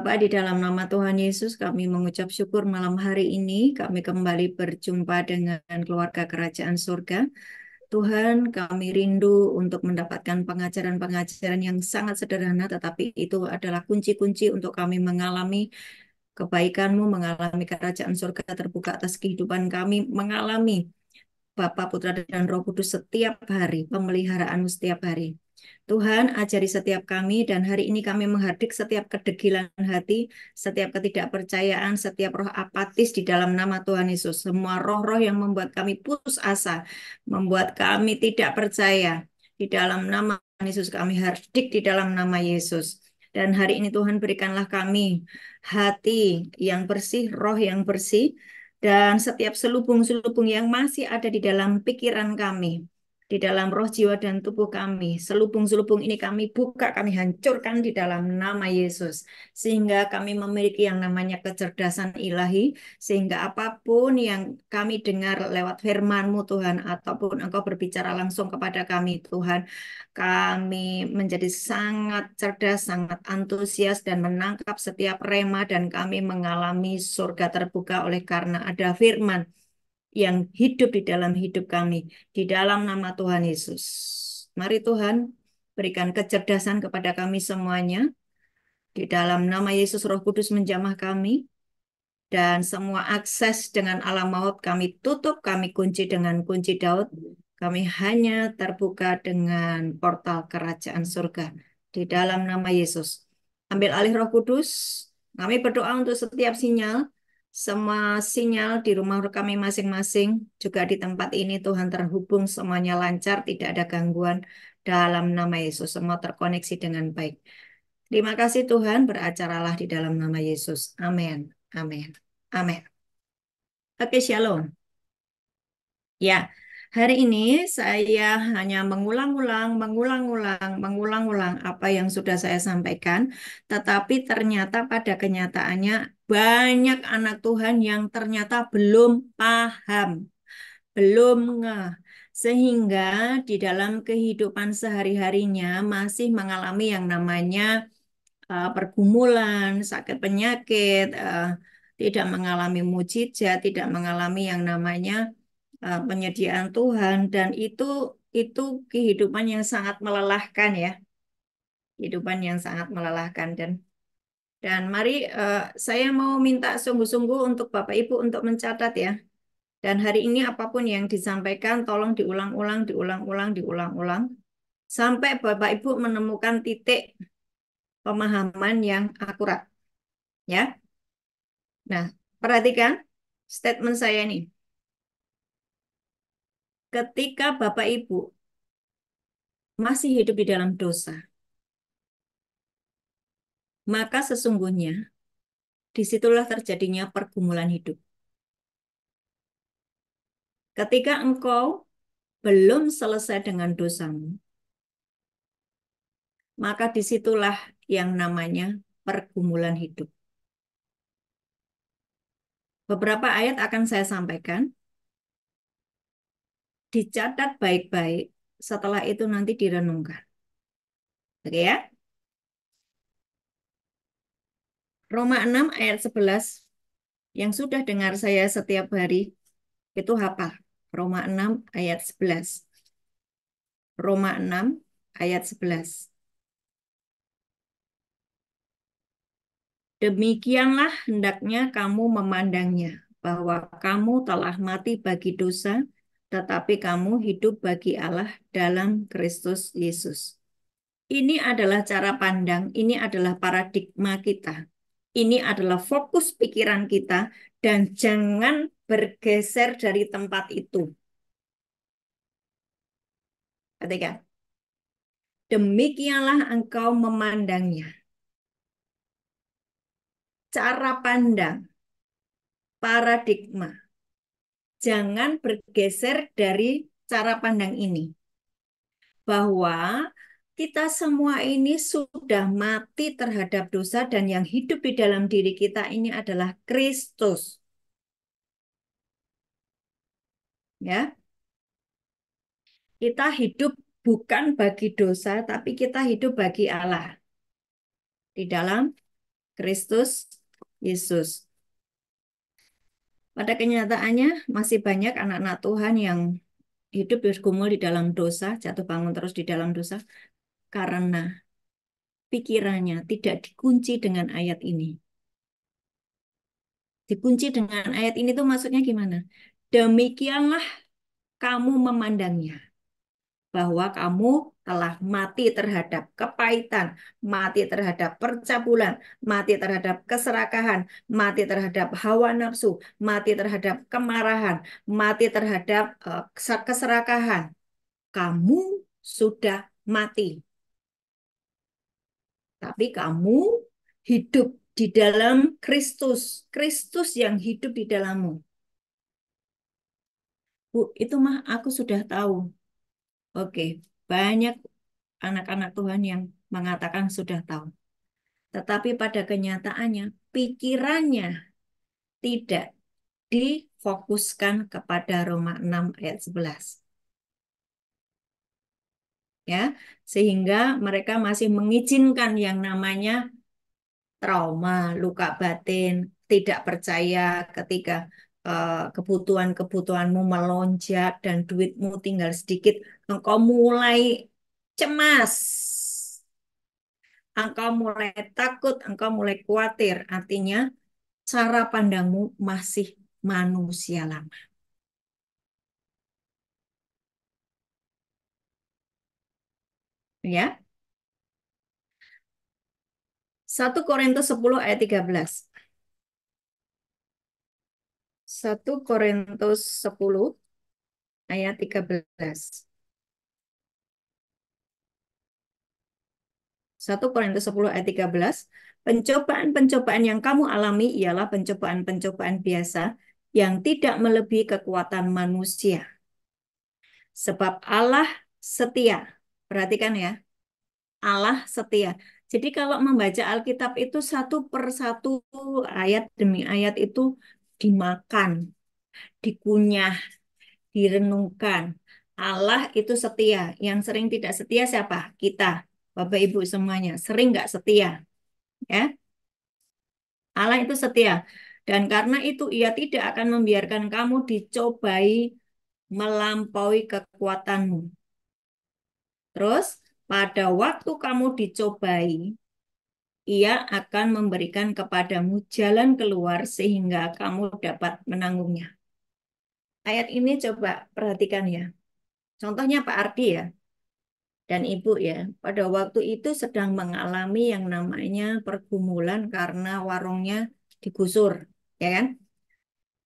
Bapa, di dalam nama Tuhan Yesus, kami mengucap syukur malam hari ini. Kami kembali berjumpa dengan keluarga kerajaan surga. Tuhan, kami rindu untuk mendapatkan pengajaran-pengajaran yang sangat sederhana, tetapi itu adalah kunci-kunci untuk kami mengalami kebaikan-Mu, mengalami kerajaan surga terbuka atas kehidupan kami, mengalami Bapa, Putra, dan Roh Kudus setiap hari, pemeliharaan-Mu setiap hari. Tuhan, ajari setiap kami, dan hari ini kami menghardik setiap kedegilan hati, setiap ketidakpercayaan, setiap roh apatis di dalam nama Tuhan Yesus. Semua roh-roh yang membuat kami putus asa, membuat kami tidak percaya. Di dalam nama Tuhan Yesus kami hardik di dalam nama Yesus. Dan hari ini Tuhan berikanlah kami hati yang bersih, roh yang bersih, dan setiap selubung-selubung yang masih ada di dalam pikiran kami, di dalam roh, jiwa, dan tubuh kami. Selubung-selubung ini kami buka, kami hancurkan di dalam nama Yesus. Sehingga kami memiliki yang namanya kecerdasan ilahi, sehingga apapun yang kami dengar lewat firman-Mu Tuhan, ataupun Engkau berbicara langsung kepada kami Tuhan, kami menjadi sangat cerdas, sangat antusias, dan menangkap setiap rema, dan kami mengalami surga terbuka oleh karena ada firman yang hidup di dalam hidup kami, di dalam nama Tuhan Yesus. Mari Tuhan, berikan kecerdasan kepada kami semuanya. Di dalam nama Yesus, Roh Kudus menjamah kami, dan semua akses dengan alam maut kami tutup, kami kunci dengan kunci Daud. Kami hanya terbuka dengan portal kerajaan surga. Di dalam nama Yesus. Ambil alih Roh Kudus. Kami berdoa untuk setiap sinyal. Semua sinyal di rumah kami masing-masing. Juga di tempat ini Tuhan terhubung. Semuanya lancar. Tidak ada gangguan. Dalam nama Yesus. Semua terkoneksi dengan baik. Terima kasih Tuhan. Beracaralah di dalam nama Yesus. Amin. Amin. Amin. Oke, shalom. Ya, hari ini saya hanya mengulang-ulang apa yang sudah saya sampaikan, tetapi ternyata pada kenyataannya banyak anak Tuhan yang ternyata belum paham, belum ngeh, sehingga di dalam kehidupan sehari-harinya masih mengalami yang namanya pergumulan, sakit penyakit, tidak mengalami mujizat, tidak mengalami yang namanya penyediaan Tuhan, dan itu kehidupan yang sangat melelahkan ya, kehidupan yang sangat melelahkan. Dan mari saya mau minta sungguh-sungguh untuk Bapak Ibu untuk mencatat ya. Dan hari ini apapun yang disampaikan tolong diulang-ulang, diulang-ulang, diulang-ulang sampai Bapak Ibu menemukan titik pemahaman yang akurat ya. Nah, perhatikan statement saya ini. Ketika Bapak Ibu masih hidup di dalam dosa, maka sesungguhnya disitulah terjadinya pergumulan hidup. Ketika engkau belum selesai dengan dosamu, maka disitulah yang namanya pergumulan hidup. Beberapa ayat akan saya sampaikan, dicatat baik-baik, setelah itu nanti direnungkan. Oke ya? Roma 6 ayat 11, yang sudah dengar saya setiap hari, itu hafal. Roma 6 ayat 11. Roma 6 ayat 11. Demikianlah hendaknya kamu memandangnya, bahwa kamu telah mati bagi dosa, tetapi kamu hidup bagi Allah dalam Kristus Yesus. Ini adalah cara pandang, ini adalah paradigma kita. Ini adalah fokus pikiran kita, dan jangan bergeser dari tempat itu. Ketika demikianlah engkau memandangnya. Cara pandang, paradigma. Jangan bergeser dari cara pandang ini. Bahwa kita semua ini sudah mati terhadap dosa, dan yang hidup di dalam diri kita ini adalah Kristus. Ya, kita hidup bukan bagi dosa, tapi kita hidup bagi Allah. Di dalam Kristus Yesus. Pada kenyataannya masih banyak anak-anak Tuhan yang hidup bergumul di dalam dosa, jatuh bangun terus di dalam dosa, karena pikirannya tidak dikunci dengan ayat ini. Dikunci dengan ayat ini tuh maksudnya gimana? Demikianlah kamu memandangnya, bahwa kamu telah mati terhadap kepahitan, mati terhadap percabulan, mati terhadap keserakahan, mati terhadap hawa nafsu, mati terhadap kemarahan, mati terhadap keserakahan. Kamu sudah mati, tapi kamu hidup di dalam Kristus, Kristus yang hidup di dalammu. Bu, itu mah aku sudah tahu. Oke, banyak anak-anak Tuhan yang mengatakan sudah tahu. Tetapi pada kenyataannya, pikirannya tidak difokuskan kepada Roma 6 ayat 11. Ya, sehingga mereka masih mengizinkan yang namanya trauma, luka batin, tidak percaya ketika kebutuhan-kebutuhanmu melonjak dan duitmu tinggal sedikit, engkau mulai cemas, engkau mulai takut, engkau mulai khawatir. Artinya cara pandangmu masih manusia lama. Ya, 1 Korintus 10 ayat 13. 1 Korintus 10 ayat 13. 1 Korintus 10 ayat 13. Pencobaan-pencobaan yang kamu alami ialah pencobaan-pencobaan biasa yang tidak melebihi kekuatan manusia. Sebab Allah setia. Perhatikan ya, Allah setia. Jadi kalau membaca Alkitab itu satu per satu, ayat demi ayat itu dimakan, dikunyah, direnungkan. Allah itu setia. Yang sering tidak setia siapa? Kita, Bapak Ibu semuanya. Sering nggak setia, ya. Allah itu setia. Dan karena itu ia tidak akan membiarkan kamu dicobai melampaui kekuatanmu. Terus, pada waktu kamu dicobai, ia akan memberikan kepadamu jalan keluar sehingga kamu dapat menanggungnya. Ayat ini coba perhatikan ya. Contohnya Pak Ardi ya, dan Ibu ya. Pada waktu itu sedang mengalami yang namanya pergumulan karena warungnya digusur, ya kan?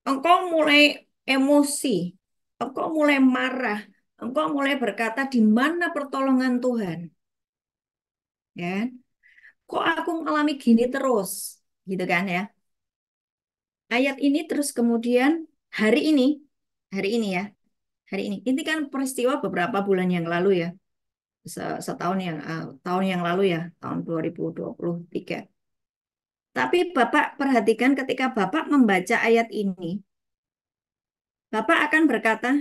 Engkau mulai emosi, engkau mulai marah, engkau mulai berkata, di mana pertolongan Tuhan? Ya kan? Kok aku mengalami gini terus? Gitu kan ya. Ayat ini terus kemudian hari ini, ya, hari ini kan peristiwa beberapa bulan yang lalu ya, setahun yang tahun yang lalu ya, tahun 2023. Tapi Bapak perhatikan ketika Bapak membaca ayat ini, Bapak akan berkata,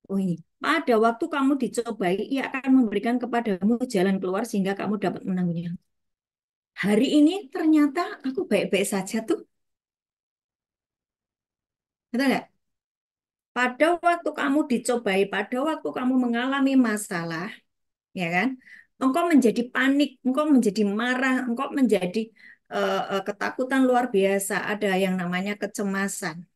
oh ini, pada waktu kamu dicobai, ia akan memberikan kepadamu jalan keluar sehingga kamu dapat menanggungnya. Hari ini ternyata aku baik-baik saja tuh. Betul nggak? Pada waktu kamu dicobai, pada waktu kamu mengalami masalah, ya kan? Engkau menjadi panik, engkau menjadi marah, engkau menjadi ketakutan luar biasa, ada yang namanya kecemasan.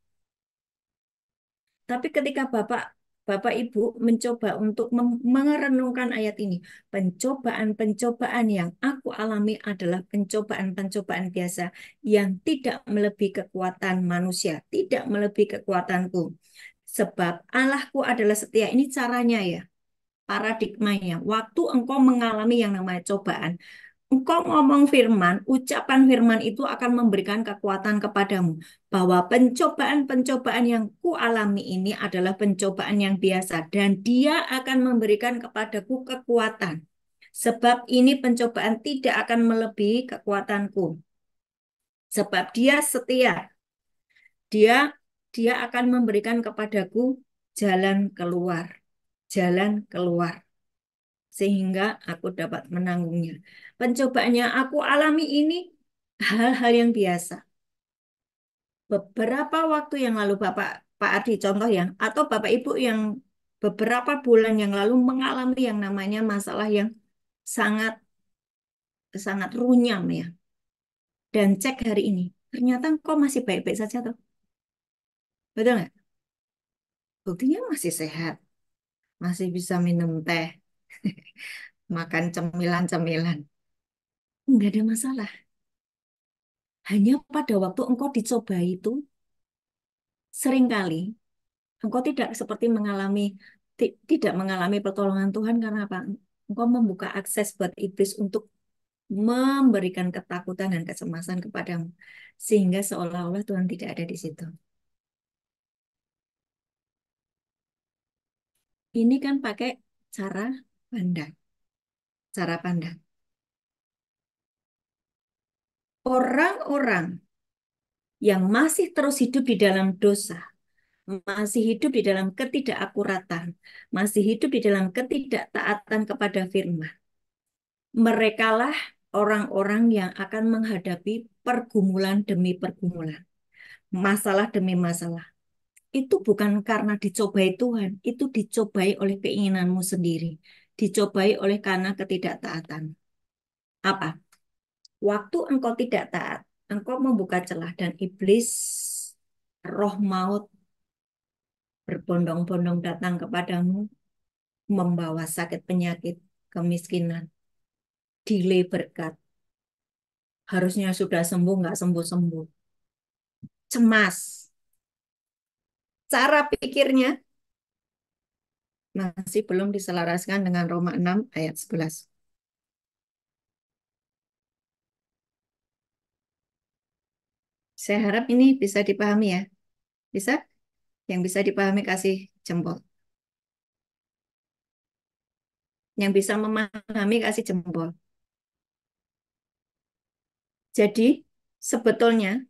Tapi ketika Bapak Ibu mencoba untuk merenungkan ayat ini, pencobaan-pencobaan yang aku alami adalah pencobaan-pencobaan biasa yang tidak melebihi kekuatan manusia, tidak melebihi kekuatanku. Sebab Allahku adalah setia. Ini caranya ya, paradigmanya. Waktu engkau mengalami yang namanya cobaan, engkau ngomong firman, ucapan firman itu akan memberikan kekuatan kepadamu. Bahwa pencobaan-pencobaan yang kualami ini adalah pencobaan yang biasa. Dan dia akan memberikan kepadaku kekuatan. Sebab ini pencobaan tidak akan melebihi kekuatanku. Sebab dia setia. Dia dia akan memberikan kepadaku jalan keluar. Jalan keluar sehingga aku dapat menanggungnya. Pencobaan yang aku alami ini hal-hal yang biasa. Beberapa waktu yang lalu Pak Adi contoh ya, atau Bapak Ibu yang beberapa bulan yang lalu mengalami yang namanya masalah yang sangat sangat runyam ya. Dan cek hari ini, ternyata kok masih baik-baik saja tuh. Betul nggak? Buktinya masih sehat, masih bisa minum teh, makan cemilan-cemilan. Nggak ada masalah. Hanya pada waktu engkau dicoba itu, seringkali engkau tidak seperti tidak mengalami pertolongan Tuhan karena apa? Engkau membuka akses buat iblis untuk memberikan ketakutan dan kecemasan kepadamu. Sehingga seolah-olah Tuhan tidak ada di situ. Ini kan pakai cara pandang. Cara pandang. Orang-orang yang masih terus hidup di dalam dosa, masih hidup di dalam ketidakakuratan, masih hidup di dalam ketidaktaatan kepada firman. Merekalah orang-orang yang akan menghadapi pergumulan demi pergumulan, masalah demi masalah. Itu bukan karena dicobai Tuhan, itu dicobai oleh keinginanmu sendiri, dicobai oleh karena ketidaktaatan. Apa? Waktu engkau tidak taat, engkau membuka celah dan iblis, roh maut berbondong-bondong datang kepadamu, membawa sakit penyakit, kemiskinan, delay berkat. Harusnya sudah sembuh, nggak sembuh-sembuh. Cemas. Cara pikirnya masih belum diselaraskan dengan Roma 6 ayat 11. Saya harap ini bisa dipahami ya. Bisa? Yang bisa dipahami kasih jempol. Yang bisa memahami kasih jempol. Jadi, sebetulnya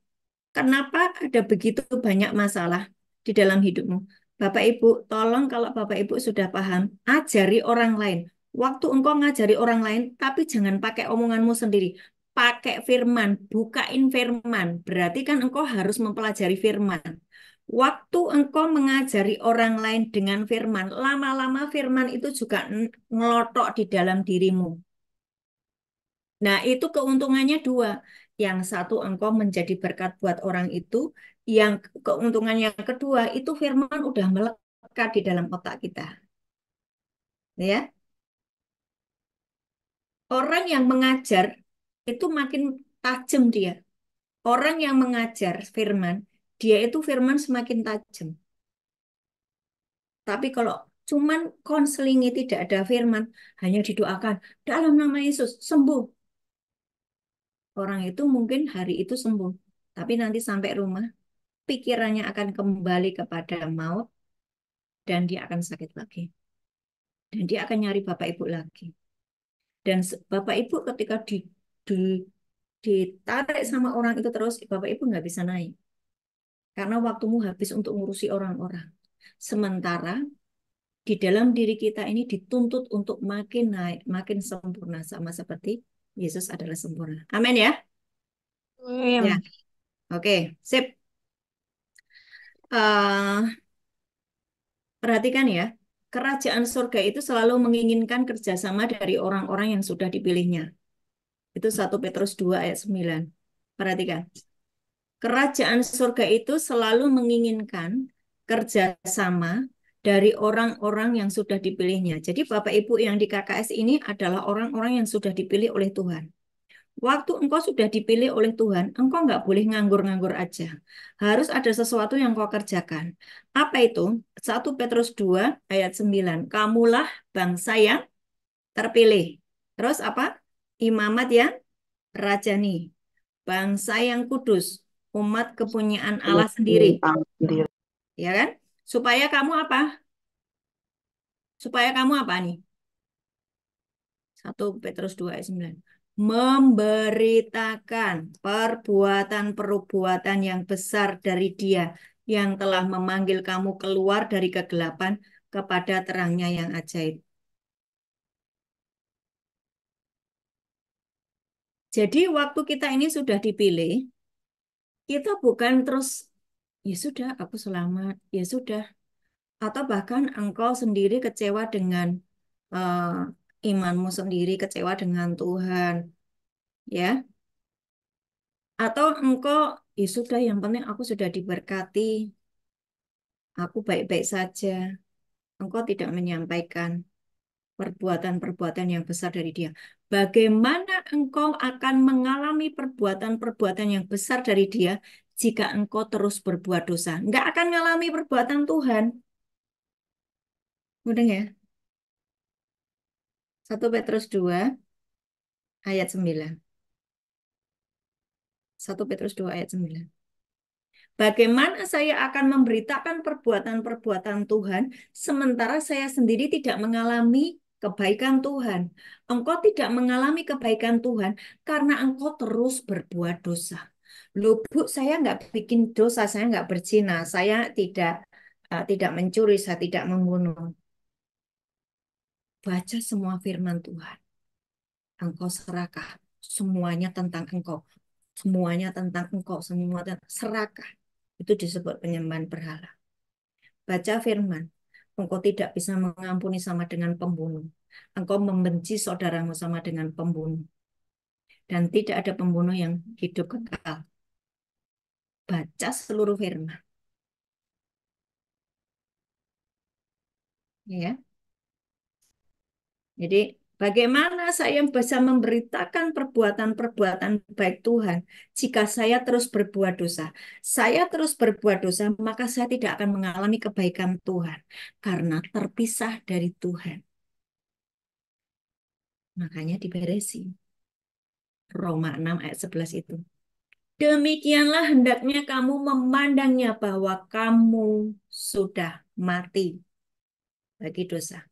kenapa ada begitu banyak masalah di dalam hidupmu? Bapak Ibu, tolong kalau Bapak Ibu sudah paham, ajari orang lain. Waktu engkau ngajari orang lain, tapi jangan pakai omonganmu sendiri. Pakai firman, bukain firman. Berarti kan engkau harus mempelajari firman. Waktu engkau mengajari orang lain dengan firman, lama-lama firman itu juga ngelotok di dalam dirimu. Nah, itu keuntungannya dua. Yang satu, engkau menjadi berkat buat orang itu. Yang keuntungan yang kedua, itu firman udah melekat di dalam otak kita. Ya, orang yang mengajar itu makin tajam dia. Orang yang mengajar firman, dia itu firman semakin tajam. Tapi kalau cuman konselingi tidak ada firman, hanya didoakan dalam nama Yesus sembuh. Orang itu mungkin hari itu sembuh, tapi nanti sampai rumah pikirannya akan kembali kepada maut dan dia akan sakit lagi. Dan dia akan nyari Bapak Ibu lagi. Dan Bapak Ibu ketika di, ditarik sama orang itu terus, Bapak Ibu nggak bisa naik. Karena waktumu habis untuk ngurusi orang-orang. Sementara di dalam diri kita ini dituntut untuk makin naik, makin sempurna. Sama seperti Yesus adalah sempurna. Amin ya? Ya, oke. Sip. Eh, Perhatikan ya, kerajaan surga itu selalu menginginkan kerjasama dari orang-orang yang sudah dipilihnya. Itu 1 Petrus 2 ayat 9. Perhatikan. Kerajaan surga itu selalu menginginkan kerjasama dari orang-orang yang sudah dipilihnya. Jadi Bapak Ibu yang di KKS ini adalah orang-orang yang sudah dipilih oleh Tuhan. Waktu engkau sudah dipilih oleh Tuhan, engkau nggak boleh nganggur-nganggur aja. Harus ada sesuatu yang kau kerjakan. Apa itu? 1 Petrus 2 ayat 9. Kamulah bangsa yang terpilih. Terus apa? Imamat yang rajani. Bangsa yang kudus. Umat kepunyaan Allah sendiri. Ya kan? Supaya kamu apa? Supaya kamu apa nih? 1 Petrus 2 ayat 9. Memberitakan perbuatan-perbuatan yang besar dari Dia yang telah memanggil kamu keluar dari kegelapan kepada terangnya yang ajaib. Jadi waktu kita ini sudah dipilih, kita bukan terus, ya sudah, aku selamat, ya sudah. Atau bahkan engkau sendiri kecewa dengan imanmu sendiri, kecewa dengan Tuhan, ya. Atau engkau, ya sudah, yang penting aku sudah diberkati, aku baik-baik saja. Engkau tidak menyampaikan perbuatan-perbuatan yang besar dari dia. Bagaimana engkau akan mengalami perbuatan-perbuatan yang besar dari dia jika engkau terus berbuat dosa? Enggak akan mengalami perbuatan Tuhan. Mudah ya? 1 Petrus 2 ayat 9. 1 Petrus 2 ayat 9. Bagaimana saya akan memberitakan perbuatan-perbuatan Tuhan sementara saya sendiri tidak mengalami kebaikan Tuhan? Engkau tidak mengalami kebaikan Tuhan karena engkau terus berbuat dosa. Loh, Bu, saya nggak bikin dosa, saya nggak berzina, saya tidak mencuri, saya tidak membunuh. Baca semua firman Tuhan. Engkau serakah. Semuanya tentang engkau. Semuanya tentang engkau. Semua serakah. Itu disebut penyembahan berhala. Baca firman. Engkau tidak bisa mengampuni sama dengan pembunuh. Engkau membenci saudaramu sama dengan pembunuh. Dan tidak ada pembunuh yang hidup kekal. Baca seluruh firman. Ya. Jadi bagaimana saya bisa memberitakan perbuatan-perbuatan baik Tuhan jika saya terus berbuat dosa? Saya terus berbuat dosa, maka saya tidak akan mengalami kebaikan Tuhan karena terpisah dari Tuhan. Makanya diberesi. Roma 6 ayat 11 itu. Demikianlah hendaknya kamu memandangnya bahwa kamu sudah mati bagi dosa.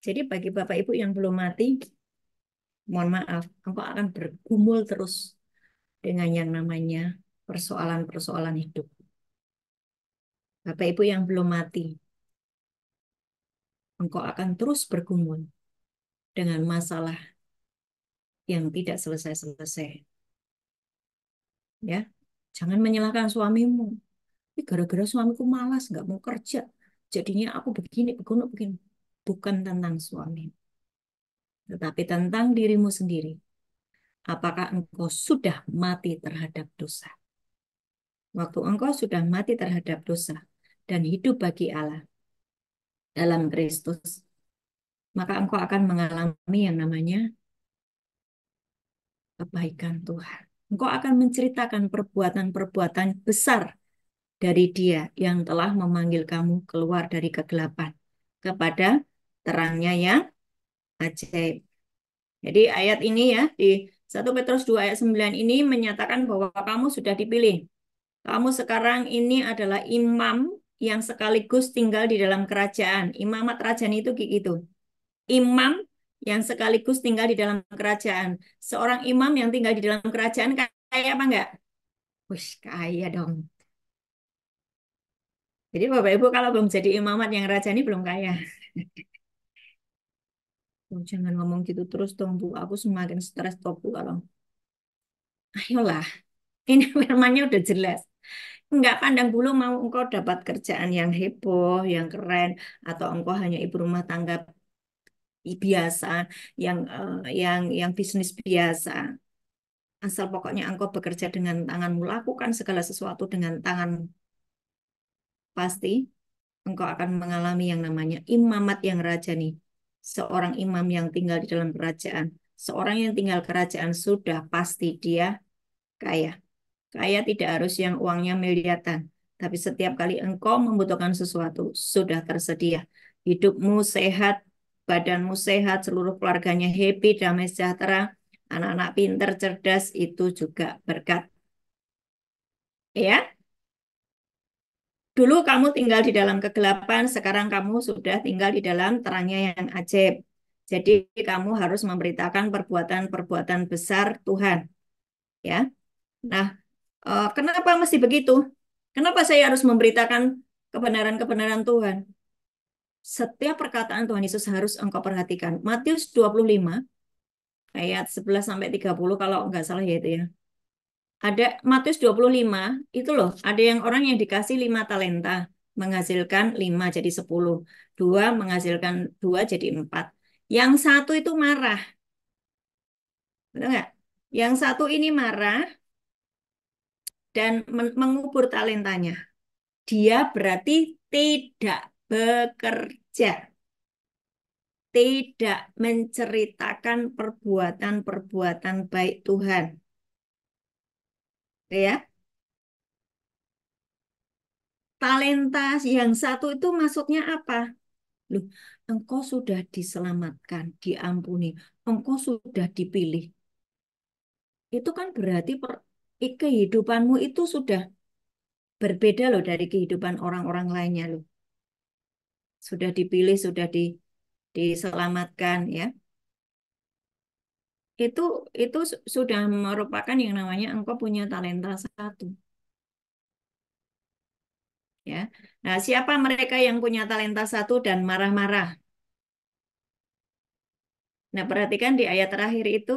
Jadi bagi Bapak Ibu yang belum mati, mohon maaf, engkau akan bergumul terus dengan yang namanya persoalan-persoalan hidup. Bapak Ibu yang belum mati, engkau akan terus bergumul dengan masalah yang tidak selesai-selesai. Ya, jangan menyalahkan suamimu. Ini gara-gara suamiku malas, nggak mau kerja. Jadinya aku begini, begini, begini. Bukan tentang suami, tetapi tentang dirimu sendiri. Apakah engkau sudah mati terhadap dosa? Waktu engkau sudah mati terhadap dosa dan hidup bagi Allah dalam Kristus, maka engkau akan mengalami yang namanya kebaikan Tuhan. Engkau akan menceritakan perbuatan-perbuatan besar dari Dia yang telah memanggil kamu keluar dari kegelapan kepada terangnya yang ajaib. Jadi ayat ini ya di 1 Petrus 2 ayat 9 ini menyatakan bahwa kamu sudah dipilih. Kamu sekarang ini adalah imam yang sekaligus tinggal di dalam kerajaan. Imamat rajani itu gitu. Imam yang sekaligus tinggal di dalam kerajaan. Seorang imam yang tinggal di dalam kerajaan kaya apa enggak? Wih, kaya dong. Jadi Bapak Ibu kalau belum jadi imamat yang rajani belum kaya. Oh, jangan ngomong gitu terus dong Bu. Aku semakin stres toh Bu kalau. Ayolah, ini firmannya udah jelas. Enggak pandang bulu mau engkau dapat kerjaan yang heboh, yang keren, atau engkau hanya ibu rumah tangga biasa, yang bisnis biasa. Asal pokoknya engkau bekerja dengan tanganmu, lakukan segala sesuatu dengan tanganmu. Pasti engkau akan mengalami yang namanya imamat yang rajani. Seorang imam yang tinggal di dalam kerajaan. Seorang yang tinggal kerajaan sudah pasti dia kaya. Kaya tidak harus yang uangnya miliaran. Tapi setiap kali engkau membutuhkan sesuatu, sudah tersedia. Hidupmu sehat, badanmu sehat, seluruh keluarganya happy, damai sejahtera, anak-anak pinter, cerdas, itu juga berkat. Ya, dulu kamu tinggal di dalam kegelapan, sekarang kamu sudah tinggal di dalam terangnya yang ajaib. Jadi kamu harus memberitakan perbuatan-perbuatan besar Tuhan. Ya, nah, kenapa mesti begitu? Kenapa saya harus memberitakan kebenaran-kebenaran Tuhan? Setiap perkataan Tuhan Yesus harus engkau perhatikan. Matius 25 ayat 11 sampai 30 kalau nggak salah ya itu ya. Ada Matius 25 itu loh, ada yang orang yang dikasih 5 talenta menghasilkan 5 jadi 10. Dua menghasilkan 2 jadi 4. Yang satu itu marah, betul nggak? Yang satu ini marah dan mengubur talentanya. Dia berarti tidak bekerja, tidak menceritakan perbuatan-perbuatan baik Tuhan. Ya, talenta yang satu itu maksudnya apa? Loh, engkau sudah diselamatkan, diampuni, engkau sudah dipilih. Itu kan berarti kehidupanmu itu sudah berbeda loh dari kehidupan orang-orang lainnya loh. Sudah dipilih, sudah diselamatkan ya. Itu itu sudah merupakan yang namanya engkau punya talenta satu ya. Nah, siapa mereka yang punya talenta satu dan marah-marah? Nah, perhatikan di ayat terakhir itu,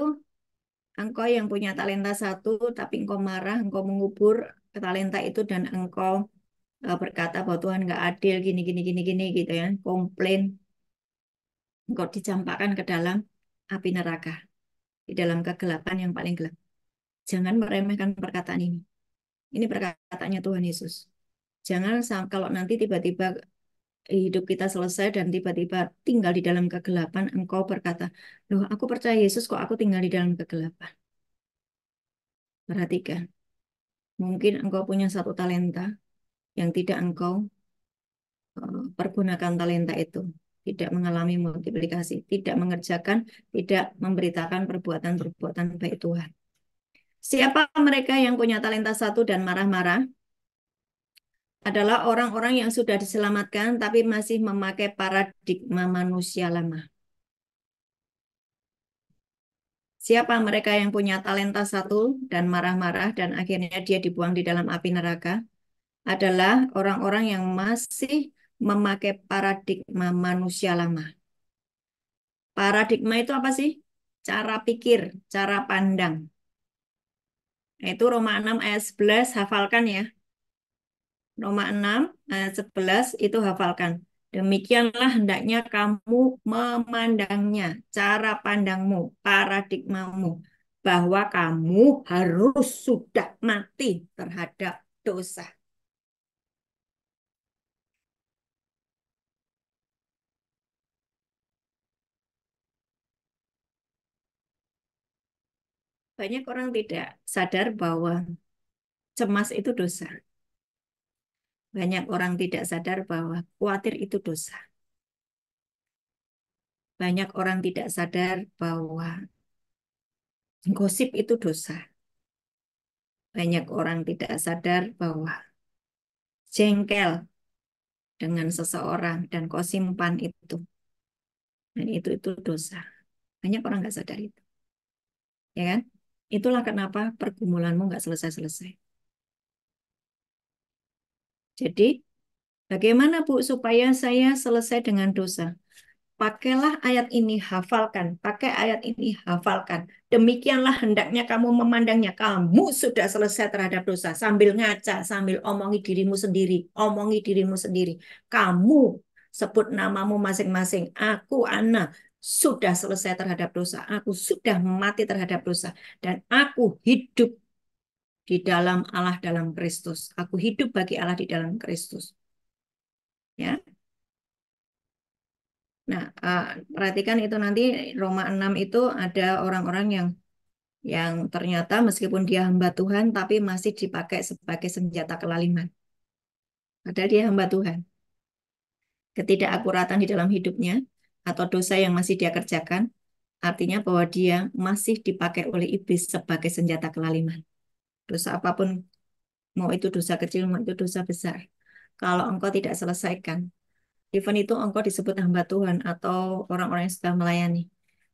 engkau yang punya talenta satu, tapi engkau marah, engkau mengubur talenta itu dan engkau berkata bahwa Tuhan nggak adil, gini, gini, gini, gini, gitu ya. Komplain, engkau dicampakkan ke dalam api neraka, di dalam kegelapan yang paling gelap. Jangan meremehkan perkataan ini. Ini perkataannya Tuhan Yesus. Jangan kalau nanti tiba-tiba hidup kita selesai dan tiba-tiba tinggal di dalam kegelapan, engkau berkata, loh aku percaya Yesus kok aku tinggal di dalam kegelapan. Perhatikan, mungkin engkau punya satu talenta yang tidak engkau pergunakan talenta itu. Tidak mengalami multiplikasi, tidak mengerjakan, tidak memberitakan perbuatan-perbuatan baik Tuhan. Siapa mereka yang punya talenta satu dan marah-marah? Adalah orang-orang yang sudah diselamatkan tapi masih memakai paradigma manusia lama. Siapa mereka yang punya talenta satu dan marah-marah dan akhirnya dia dibuang di dalam api neraka? Adalah orang-orang yang masih memakai paradigma manusia lama. Paradigma itu apa sih? Cara pikir, cara pandang. Nah, itu Roma 6 ayat 11 hafalkan ya. Roma 6 ayat 11 itu hafalkan. Demikianlah hendaknya kamu memandangnya, cara pandangmu, paradigmamu, bahwa kamu harus sudah mati terhadap dosa. Banyak orang tidak sadar bahwa cemas itu dosa. Banyak orang tidak sadar bahwa khawatir itu dosa. Banyak orang tidak sadar bahwa gosip itu dosa. Banyak orang tidak sadar bahwa jengkel dengan seseorang dan kau simpan itu. Dan itu dosa. Banyak orang nggak sadar itu. Ya kan? Itulah kenapa pergumulanmu nggak selesai-selesai. Jadi, bagaimana Bu supaya saya selesai dengan dosa? Pakailah ayat ini, hafalkan. Pakai ayat ini, hafalkan. Demikianlah hendaknya kamu memandangnya. Kamu sudah selesai terhadap dosa. Sambil ngaca, sambil omongi dirimu sendiri. Omongi dirimu sendiri. Kamu sebut namamu masing-masing. Aku, Ana, sudah selesai terhadap dosa. Aku sudah mati terhadap dosa. Dan aku hidup di dalam Allah dalam Kristus. Aku hidup bagi Allah di dalam Kristus. Ya, nah, perhatikan itu nanti Roma 6 itu ada orang-orang yang ternyata meskipun dia hamba Tuhan tapi masih dipakai sebagai senjata kelaliman. Padahal dia hamba Tuhan. Ketidakakuratan di dalam hidupnya atau dosa yang masih dia kerjakan artinya bahwa dia masih dipakai oleh iblis sebagai senjata kelaliman. Dosa apapun, mau itu dosa kecil, mau itu dosa besar. Kalau engkau tidak selesaikan, even itu engkau disebut hamba Tuhan atau orang-orang yang sudah melayani.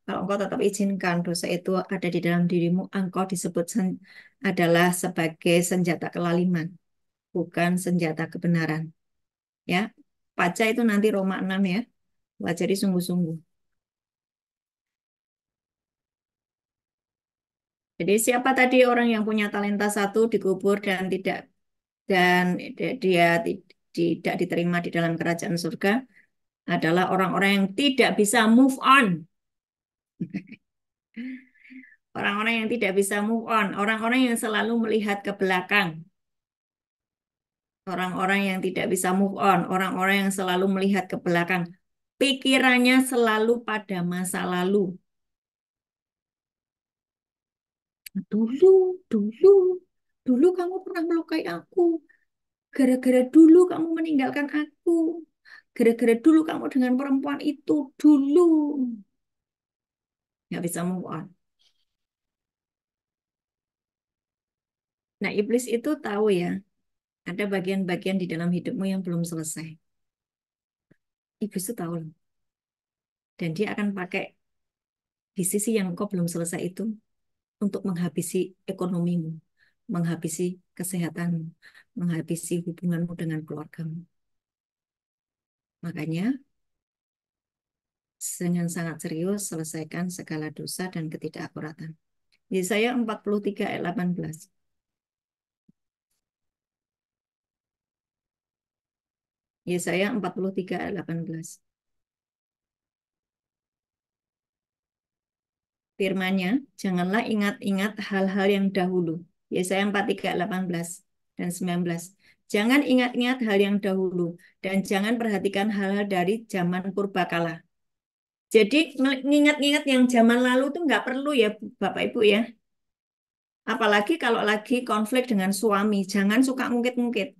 Kalau engkau tetap izinkan dosa itu ada di dalam dirimu, engkau disebut adalah sebagai senjata kelaliman, bukan senjata kebenaran. Ya, baca itu nanti Roma 6 ya, pelajari sungguh-sungguh. Jadi siapa tadi orang yang punya talenta satu dikubur dan dia tidak diterima di dalam kerajaan surga adalah orang-orang yang tidak bisa move on. Orang-orang yang tidak bisa move on, orang-orang yang selalu melihat ke belakang, orang-orang yang tidak bisa move on, orang-orang yang selalu melihat ke belakang. Pikirannya selalu pada masa lalu. Dulu, dulu, dulu kamu pernah melukai aku. Gara-gara dulu kamu meninggalkan aku. Gara-gara dulu kamu dengan perempuan itu dulu. Nggak bisa move on. Nah, iblis itu tahu ya, ada bagian-bagian di dalam hidupmu yang belum selesai. Iblis itu tahu loh. Dan dia akan pakai di sisi yang engkau belum selesai itu untuk menghabisi ekonomimu, menghabisi kesehatanmu, menghabisi hubunganmu dengan keluargamu. Makanya, dengan sangat serius selesaikan segala dosa dan ketidakakuratan. Yesaya 43 ayat 18. Yesaya 43 ayat 18. Firman-Nya, janganlah ingat-ingat hal-hal yang dahulu. Yesaya 43 ayat 18 dan 19. Jangan ingat-ingat hal yang dahulu dan jangan perhatikan hal-hal dari zaman purbakala. Jadi ngingat-ngingat yang zaman lalu tuh nggak perlu ya Bapak Ibu ya. Apalagi kalau lagi konflik dengan suami, jangan suka ngungkit-ngungkit.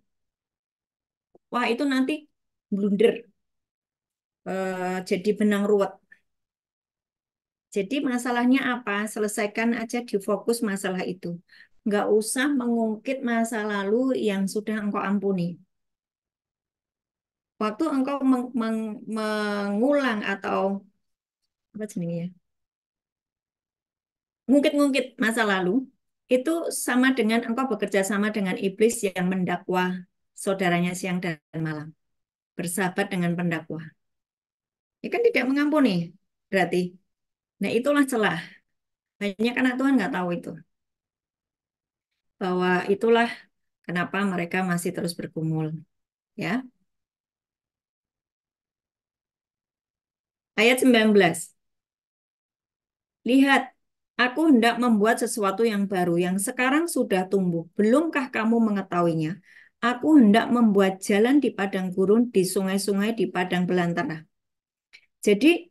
Wah itu nanti blunder, jadi benang ruwet. Jadi masalahnya apa? Selesaikan aja di fokus masalah itu. Nggak usah mengungkit masa lalu yang sudah engkau ampuni. Waktu engkau mengulang atau apa jenisnya ya? Ngungkit-ngungkit masa lalu, itu sama dengan engkau bekerja sama dengan iblis yang mendakwa saudaranya siang dan malam. Bersahabat dengan pendakwa. Ya kan tidak mengampuni, berarti. Nah itulah celah. Banyak anak Tuhan nggak tahu itu. Bahwa itulah kenapa mereka masih terus bergumul. Ya. Ayat 19. Lihat, aku hendak membuat sesuatu yang baru, yang sekarang sudah tumbuh. Belumkah kamu mengetahuinya? Aku hendak membuat jalan di padang gurun, di sungai-sungai, di padang belantara. Jadi,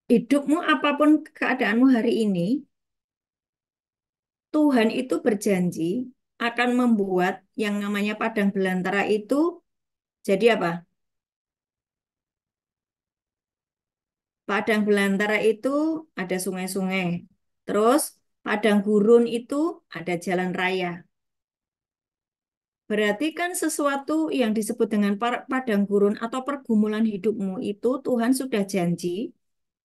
hidupmu apapun keadaanmu hari ini, Tuhan itu berjanji akan membuat yang namanya padang belantara itu jadi apa? Padang belantara itu ada sungai-sungai. Terus padang gurun itu ada jalan raya. Berarti kan sesuatu yang disebut dengan padang gurun atau pergumulan hidupmu itu Tuhan sudah janji,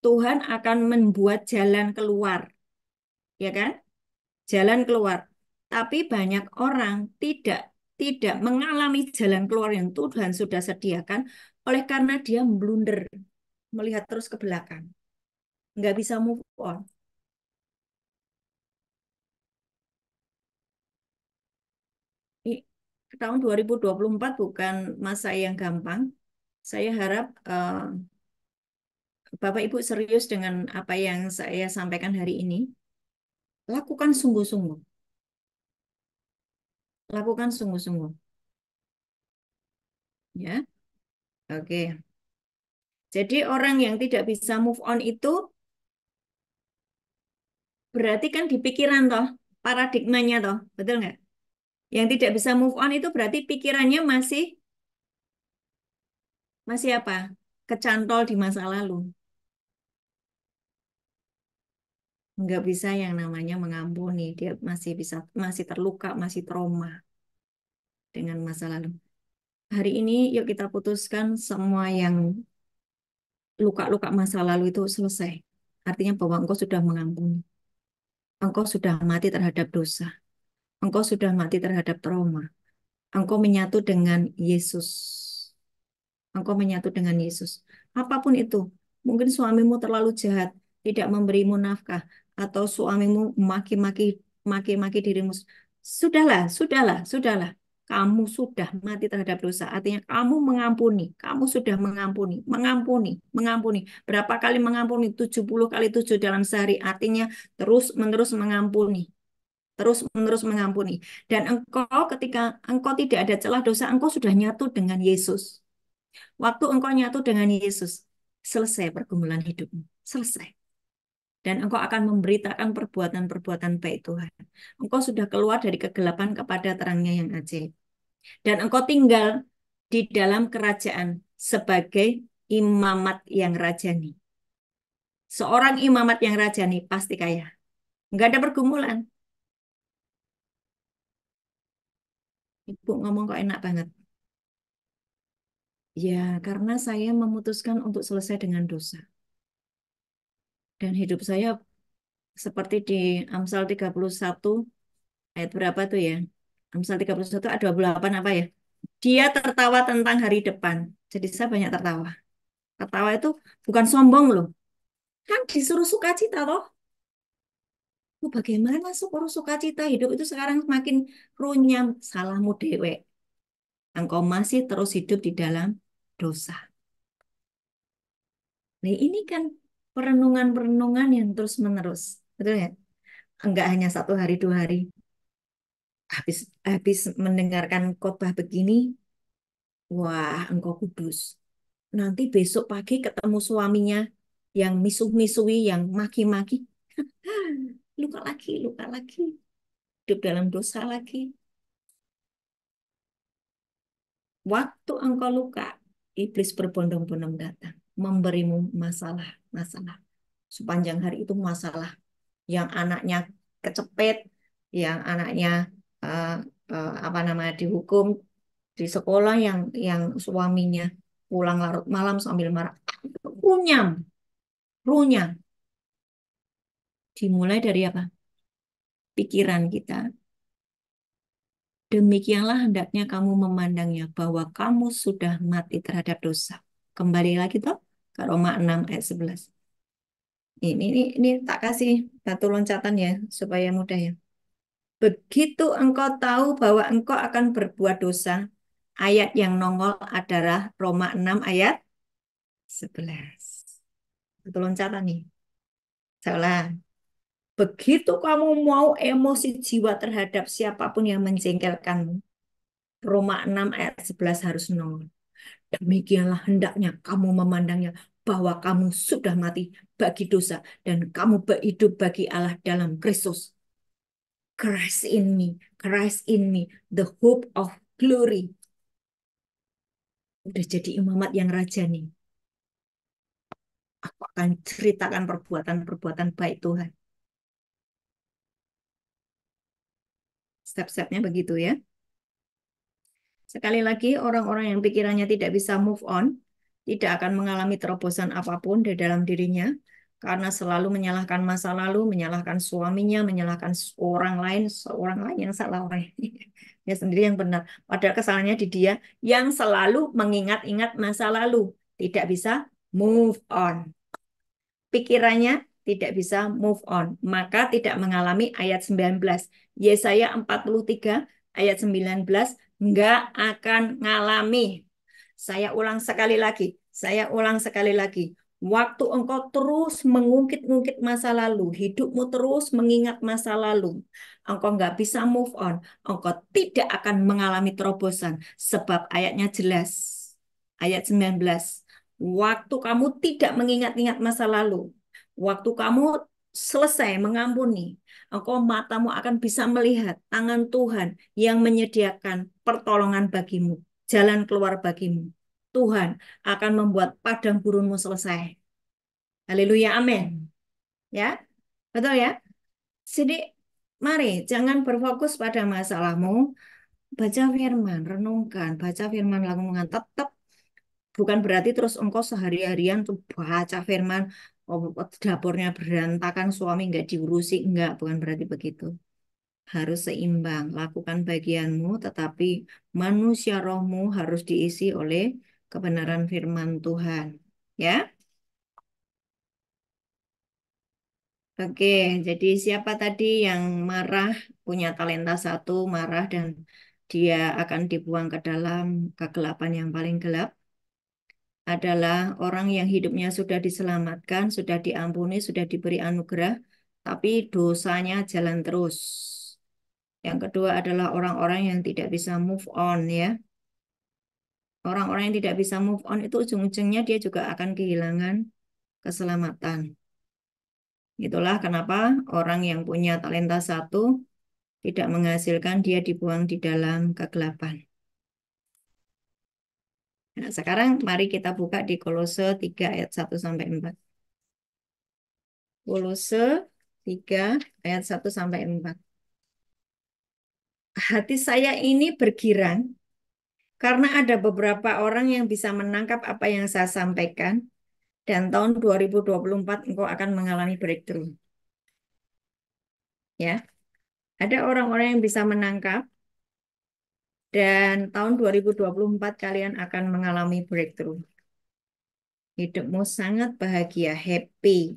Tuhan akan membuat jalan keluar, ya kan? Jalan keluar. Tapi banyak orang tidak tidak mengalami jalan keluar yang Tuhan sudah sediakan oleh karena dia blunder, melihat terus ke belakang, nggak bisa move on. Ini tahun 2024 bukan masa yang gampang. Saya harap Bapak Ibu serius dengan apa yang saya sampaikan hari ini. Lakukan sungguh-sungguh. Lakukan sungguh-sungguh. Ya, oke. Jadi orang yang tidak bisa move on itu berarti kan di pikiran toh, paradigmanya toh, betul nggak? Yang tidak bisa move on itu berarti pikirannya masih apa? Kecantol di masa lalu. Nggak bisa yang namanya mengampuni. Dia masih terluka, masih trauma dengan masa lalu. Hari ini yuk kita putuskan semua yang luka-luka masa lalu itu selesai. Artinya bahwa engkau sudah mengampuni. Engkau sudah mati terhadap dosa. Engkau sudah mati terhadap trauma. Engkau menyatu dengan Yesus. Engkau menyatu dengan Yesus. Apapun itu. Mungkin suamimu terlalu jahat, tidak memberimu nafkah. atau suamimu maki-maki dirimu, sudahlah, sudahlah, sudahlah. Kamu sudah mati terhadap dosa. Artinya kamu mengampuni, kamu sudah mengampuni, mengampuni, mengampuni. Berapa kali mengampuni? 70 kali 7 dalam sehari. Artinya terus-menerus mengampuni, terus-menerus mengampuni. Dan engkau ketika engkau tidak ada celah dosa, engkau sudah nyatu dengan Yesus. Waktu engkau nyatu dengan Yesus, selesai pergumulan hidupmu. Selesai. Dan engkau akan memberitakan perbuatan-perbuatan baik Tuhan. Engkau sudah keluar dari kegelapan kepada terangnya yang ajaib. Dan engkau tinggal di dalam kerajaan sebagai imamat yang rajani. Seorang imamat yang rajani pasti kaya. Enggak ada pergumulan. Ibu ngomong kok enak banget. Ya, karena saya memutuskan untuk selesai dengan dosa. Dan hidup saya seperti di Amsal 31 ayat berapa tuh ya? Amsal 31 ayat 28 apa ya? Dia tertawa tentang hari depan. Jadi saya banyak tertawa. Tertawa itu bukan sombong loh. Kan disuruh sukacita toh. Bagaimana suruh sukacita? Hidup itu sekarang semakin runyam. Salahmu dewek. Engkau masih terus hidup di dalam dosa. Nah, ini kan perenungan-perenungan yang terus menerus. Betul ya? Enggak hanya 1 hari, 2 hari. Habis habis mendengarkan khotbah begini, wah, engkau kudus. Nanti besok pagi ketemu suaminya yang misuh-misui, yang maki-maki. Luka lagi, luka lagi. Hidup dalam dosa lagi. Waktu engkau luka, iblis berbondong-bondong datang. Memberimu masalah-masalah. Sepanjang hari itu masalah. Yang anaknya kecepet, yang anaknya eh, apa namanya dihukum di sekolah, yang suaminya pulang larut malam sambil marah. Runyam, runyam. Dimulai dari apa? Pikiran kita. Demikianlah hendaknya kamu memandangnya bahwa kamu sudah mati terhadap dosa. Kembali lagi toh ke Roma 6 ayat 11. Ini tak kasih batu loncatan ya supaya mudah ya. Begitu engkau tahu bahwa engkau akan berbuat dosa, ayat yang nongol adalah Roma 6 ayat 11. Batu loncatan nih. Salah. Begitu kamu mau emosi jiwa terhadap siapapun yang menjengkelkanmu, Roma 6 ayat 11 harus nongol. Demikianlah hendaknya kamu memandangnya bahwa kamu sudah mati bagi dosa dan kamu hidup bagi Allah dalam Kristus. Christ in me, Christ in me, the hope of glory. Udah jadi imamat yang raja nih. Aku akan ceritakan perbuatan-perbuatan baik Tuhan. Step-stepnya begitu ya. Sekali lagi, orang-orang yang pikirannya tidak bisa move on, tidak akan mengalami terobosan apapun di dalam dirinya, karena selalu menyalahkan masa lalu, menyalahkan suaminya, menyalahkan seorang lain yang salah, orang dia sendiri yang benar. Padahal kesalahannya di dia yang selalu mengingat-ingat masa lalu, tidak bisa move on. Pikirannya tidak bisa move on, maka tidak mengalami ayat 19. Yesaya 43 ayat 19 nggak akan ngalami. Saya ulang sekali lagi, saya ulang sekali lagi. Waktu engkau terus mengungkit-ungkit masa lalu, hidupmu terus mengingat masa lalu, engkau nggak bisa move on, engkau tidak akan mengalami terobosan, sebab ayatnya jelas. Ayat 19. Waktu kamu tidak mengingat-ingat masa lalu, waktu kamu selesai mengampuni, engkau matamu akan bisa melihat tangan Tuhan yang menyediakan pertolongan bagimu, jalan keluar bagimu. Tuhan akan membuat padang gurunmu selesai. Haleluya, amin. Ya, betul ya. Jadi, mari jangan berfokus pada masalahmu, baca firman, renungkan, baca firman, lakukan tetap. Bukan berarti terus engkau sehari-harian tuh baca firman, oh, dapurnya berantakan, suami nggak diurusi, enggak, bukan berarti begitu. Harus seimbang, lakukan bagianmu, tetapi manusia rohmu harus diisi oleh kebenaran firman Tuhan. Ya, Oke, jadi siapa tadi yang marah, punya talenta satu, marah dan dia akan dibuang ke dalam kegelapan yang paling gelap? Adalah orang yang hidupnya sudah diselamatkan, sudah diampuni, sudah diberi anugerah, tapi dosanya jalan terus. Yang kedua adalah orang-orang yang tidak bisa move on ya. Orang-orang yang tidak bisa move on itu ujung-ujungnya dia juga akan kehilangan keselamatan. Itulah kenapa orang yang punya talenta satu tidak menghasilkan, dia dibuang di dalam kegelapan. Nah, sekarang mari kita buka di Kolose 3 ayat 1 sampai 4. Kolose 3 ayat 1 sampai 4. Hati saya ini bergirang karena ada beberapa orang yang bisa menangkap apa yang saya sampaikan dan tahun 2024 engkau akan mengalami breakthrough. Ya, ada orang-orang yang bisa menangkap dan tahun 2024 kalian akan mengalami breakthrough. Hidupmu sangat bahagia, happy.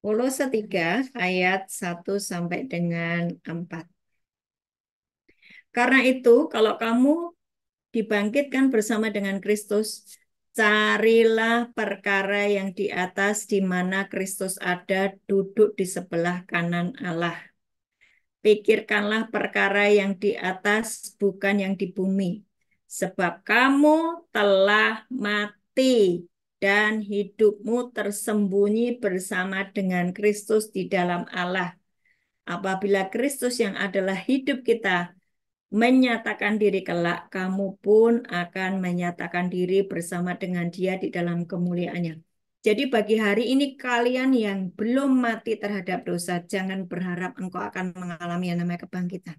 Kolose 3 ayat 1 sampai 4. Karena itu, kalau kamu dibangkitkan bersama dengan Kristus, carilah perkara yang di atas di mana Kristus ada duduk di sebelah kanan Allah. Pikirkanlah perkara yang di atas, bukan yang di bumi. Sebab kamu telah mati dan hidupmu tersembunyi bersama dengan Kristus di dalam Allah. Apabila Kristus yang adalah hidup kita menyatakan diri kelak, kamu pun akan menyatakan diri bersama dengan Dia di dalam kemuliaannya. Jadi bagi hari ini kalian yang belum mati terhadap dosa, jangan berharap engkau akan mengalami yang namanya kebangkitan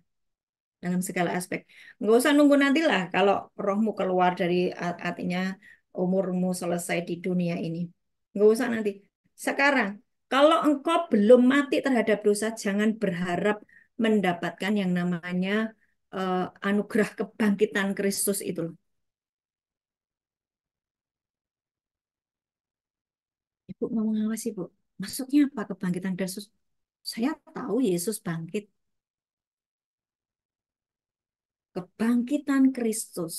dalam segala aspek. Enggak usah nunggu nantilah kalau rohmu keluar dari artinya umurmu selesai di dunia ini. Enggak usah nanti. Sekarang, kalau engkau belum mati terhadap dosa, jangan berharap mendapatkan yang namanya anugerah kebangkitan Kristus itu. Ibu ngomong apa sih, Bu? Maksudnya apa kebangkitan Kristus? Saya tahu Yesus bangkit. Kebangkitan Kristus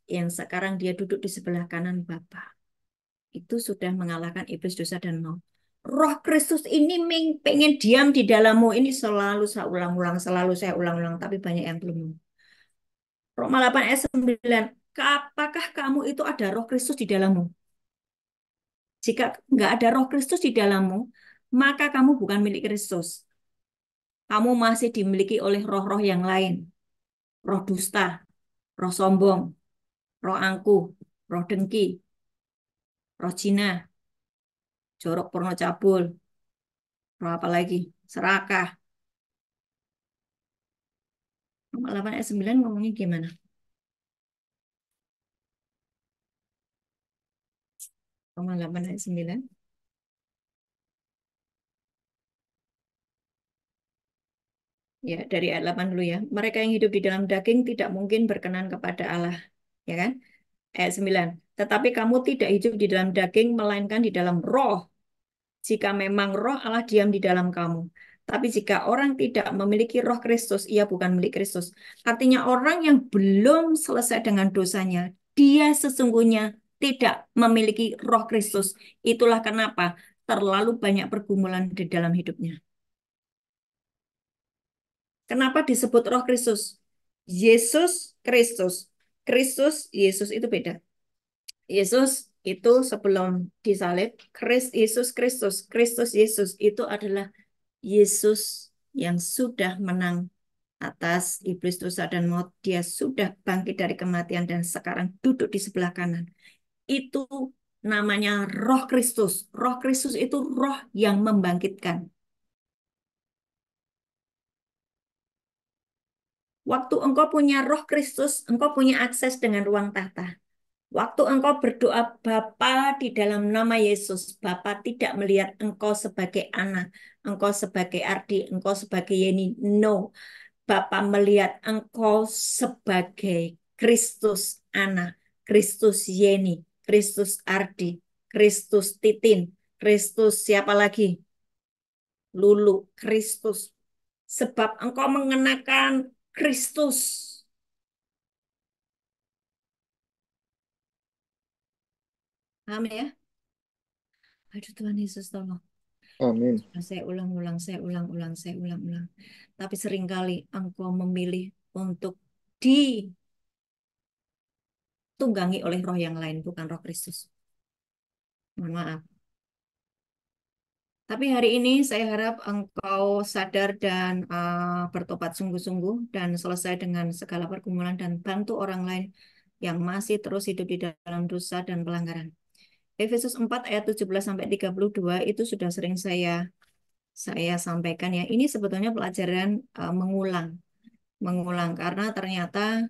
yang sekarang dia duduk di sebelah kanan Bapa itu sudah mengalahkan iblis, dosa dan maut. Roh Kristus ini pengen diam di dalammu. Ini selalu saya ulang-ulang, selalu saya ulang-ulang, tapi banyak yang belum. Roma 8 ayat 9. Apakah kamu itu ada roh Kristus di dalammu? Jika nggak ada roh Kristus di dalammu, maka kamu bukan milik Kristus. Kamu masih dimiliki oleh roh-roh yang lain. Roh dusta, roh sombong, roh angkuh, roh dengki, roh Cina, jorok porno cabul, roh apa lagi? Serakah. Roma 8 ayat 9 ngomongnya gimana? Roma 8 ayat 9. Ya, dari ayat 8 dulu ya. Mereka yang hidup di dalam daging tidak mungkin berkenan kepada Allah. Ya kan? Ayat 9. Tetapi kamu tidak hidup di dalam daging, melainkan di dalam roh. Jika memang roh Allah diam di dalam kamu. Tapi jika orang tidak memiliki roh Kristus, ia bukan milik Kristus. Artinya orang yang belum selesai dengan dosanya, dia sesungguhnya tidak memiliki roh Kristus. Itulah kenapa terlalu banyak pergumulan di dalam hidupnya. Kenapa disebut roh Kristus? Yesus Kristus. Kristus, Yesus itu beda. Yesus itu sebelum disalib, Yesus Kristus, Kristus Yesus itu adalah Yesus yang sudah menang atas iblis, dosa dan maut. Dia sudah bangkit dari kematian dan sekarang duduk di sebelah kanan. Itu namanya Roh Kristus. Roh Kristus itu roh yang membangkitkan. Waktu engkau punya Roh Kristus, engkau punya akses dengan ruang tahta. Waktu engkau berdoa Bapa di dalam nama Yesus, Bapa tidak melihat engkau sebagai anak, engkau sebagai Ardi, engkau sebagai Yeni. No, Bapa melihat engkau sebagai Kristus anak, Kristus Yeni, Kristus Ardi, Kristus Titin, Kristus siapa lagi? lulu Kristus. Sebab engkau mengenakan Kristus. Paham ya? Aduh Tuhan Yesus tolong. Amin. Saya ulang-ulang, saya ulang-ulang, saya ulang-ulang. Tapi seringkali engkau memilih untuk ditunggangi oleh roh yang lain, bukan roh Kristus. Mohon maaf. Tapi hari ini saya harap engkau sadar dan bertobat sungguh-sungguh dan selesai dengan segala pergumulan dan bantu orang lain yang masih terus hidup di dalam dosa dan pelanggaran. Efesus 4 ayat 17 sampai 32 itu sudah sering saya sampaikan ya. Ini sebetulnya pelajaran mengulang, mengulang karena ternyata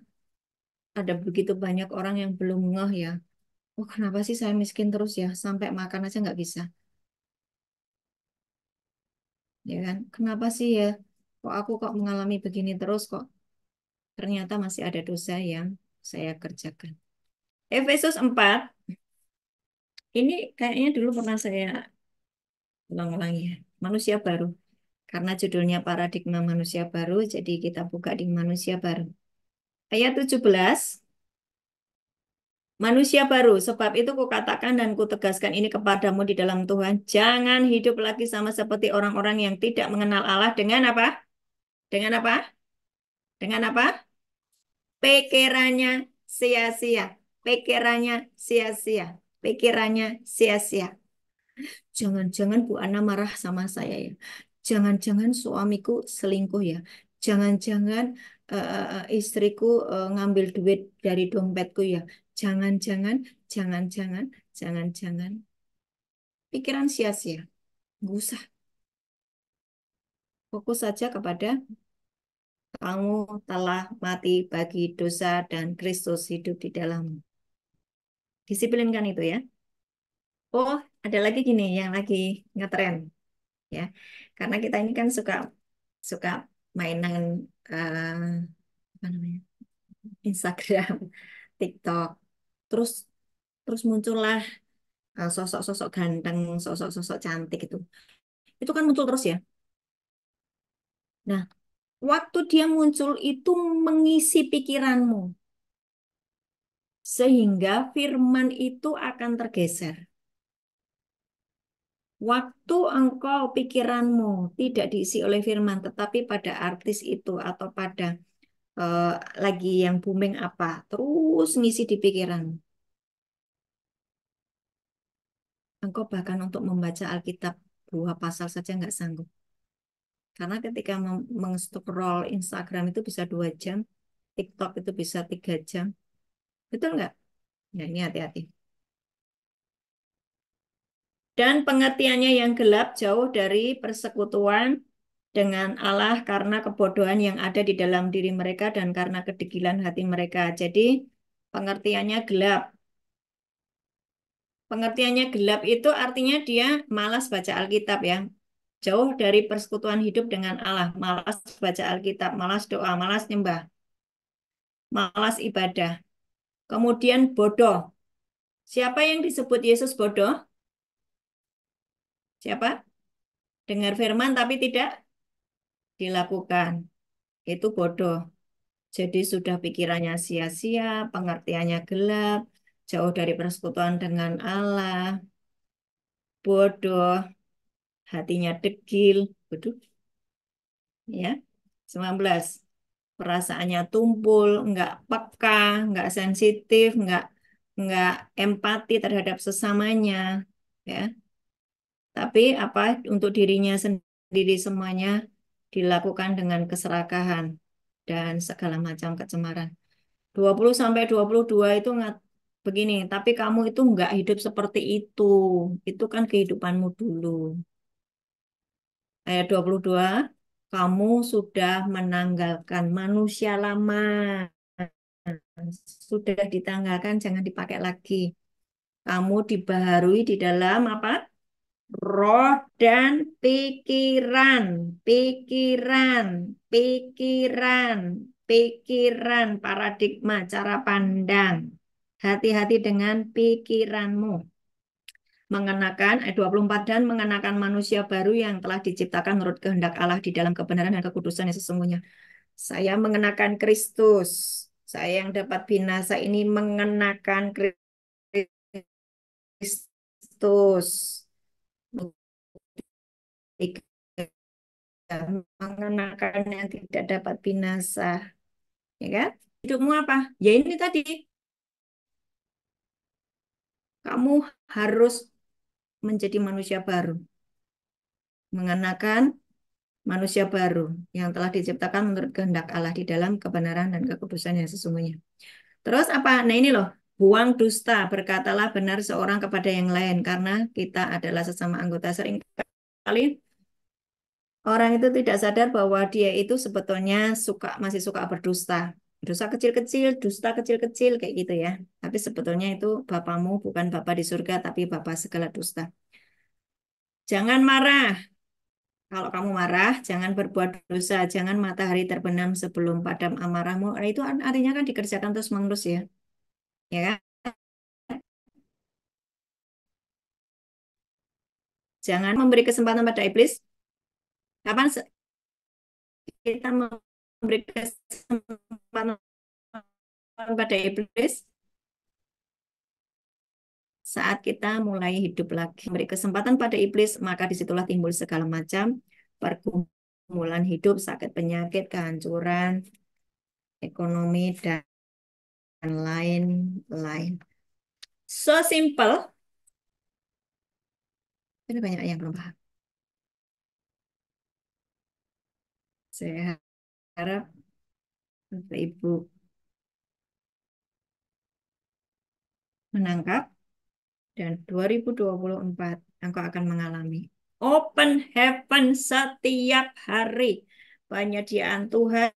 ada begitu banyak orang yang belum ngeh ya. Oh, kenapa sih saya miskin terus ya? Sampai makan aja nggak bisa. Ya kan? Kenapa sih ya? Kok aku kok mengalami begini terus kok? Ternyata masih ada dosa yang saya kerjakan. Efesus 4 ini kayaknya dulu pernah saya ulang-ulang ya. Manusia baru. Karena judulnya paradigma manusia baru, jadi kita buka di manusia baru. Ayat 17, manusia baru, sebab itu kukatakan dan kutegaskan ini kepadamu di dalam Tuhan, jangan hidup lagi sama seperti orang-orang yang tidak mengenal Allah dengan apa? Dengan apa? Dengan apa? Pikirannya sia-sia. Pikirannya sia-sia. Pikirannya sia-sia. Jangan-jangan Bu Ana marah sama saya ya. Jangan-jangan suamiku selingkuh ya. Jangan-jangan istriku ngambil duit dari dompetku ya. Jangan-jangan, jangan-jangan, jangan-jangan. Pikiran sia-sia. Nggak usah. Fokus saja kepada kamu telah mati bagi dosa dan Kristus hidup di dalammu. Disiplinkan itu ya. Oh, ada lagi gini yang lagi ngetren ya. Karena kita ini kan suka suka mainan eh, apa namanya? Instagram, TikTok. Terus terus muncullah sosok-sosok ganteng, sosok-sosok cantik itu. Itu kan muncul terus ya. Nah, waktu dia muncul itu mengisi pikiranmu sehingga firman itu akan tergeser. Waktu engkau pikiranmu tidak diisi oleh firman, tetapi pada artis itu atau pada eh, lagi yang booming apa, terus ngisi di pikiran. Engkau bahkan untuk membaca Alkitab 2 pasal saja nggak sanggup. Karena ketika meng-scroll Instagram itu bisa 2 jam, TikTok itu bisa 3 jam. Betul nggak? Ya, ini hati-hati. Dan pengertiannya yang gelap jauh dari persekutuan dengan Allah karena kebodohan yang ada di dalam diri mereka dan karena kedegilan hati mereka. Jadi pengertiannya gelap. Pengertiannya gelap itu artinya dia malas baca Alkitab ya. Jauh dari persekutuan hidup dengan Allah, malas baca Alkitab, malas doa, malas nyembah, malas ibadah. Kemudian bodoh. Siapa yang disebut Yesus bodoh? Siapa? Dengar firman tapi tidak dilakukan. Itu bodoh. Jadi sudah pikirannya sia-sia, pengertiannya gelap, jauh dari persekutuan dengan Allah, bodoh, hatinya degil. Waduh, ya. 19. Perasaannya tumpul, nggak peka, nggak sensitif, nggak empati terhadap sesamanya, ya. Tapi apa untuk dirinya sendiri semuanya dilakukan dengan keserakahan dan segala macam kecemaran. 20 sampai 22 itu begini, tapi kamu itu nggak hidup seperti itu. Itu kan kehidupanmu dulu. Ayat 22, kamu sudah menanggalkan manusia lama. Sudah ditanggalkan, jangan dipakai lagi. Kamu dibaharui di dalam apa? Roh dan pikiran, pikiran, pikiran, pikiran, paradigma, cara pandang. Hati-hati dengan pikiranmu. mengenakan ayat 24 dan mengenakan manusia baru yang telah diciptakan menurut kehendak Allah di dalam kebenaran dan kekudusan yang sesungguhnya. Saya mengenakan Kristus. Saya yang dapat binasa ini mengenakan Kristus. Mengenakan yang tidak dapat binasa. Ya kan? Hidupmu apa? Ya ini tadi. Kamu harus menjadi manusia baru. Mengenakan manusia baru yang telah diciptakan menurut kehendak Allah di dalam kebenaran dan kekudusan yang sesungguhnya. Terus apa? Nah ini loh, buang dusta, berkatalah benar seorang kepada yang lain karena kita adalah sesama anggota. Seringkali orang itu tidak sadar bahwa dia itu sebetulnya masih suka berdusta. Dosa kecil-kecil, dusta kecil-kecil kayak gitu ya. Tapi sebetulnya itu Bapamu bukan Bapa di surga, tapi Bapa segala dusta. Jangan marah. Kalau kamu marah, jangan berbuat dosa. Jangan matahari terbenam sebelum padam amarahmu. Nah, itu artinya kan dikerjakan terus-menerus ya. Ya kan? Jangan memberi kesempatan pada iblis. Kapan kita memberi kesempatan pada iblis? Saat kita mulai hidup lagi. Memberi kesempatan pada iblis, maka disitulah timbul segala macam pergumulan hidup, sakit penyakit, kehancuran, ekonomi, dan lain-lain. So simple. Ini banyak yang belum paham. Saya harap Bapak Ibu menangkap dan 2024 engkau akan mengalami open heaven setiap hari. Penyediaan Tuhan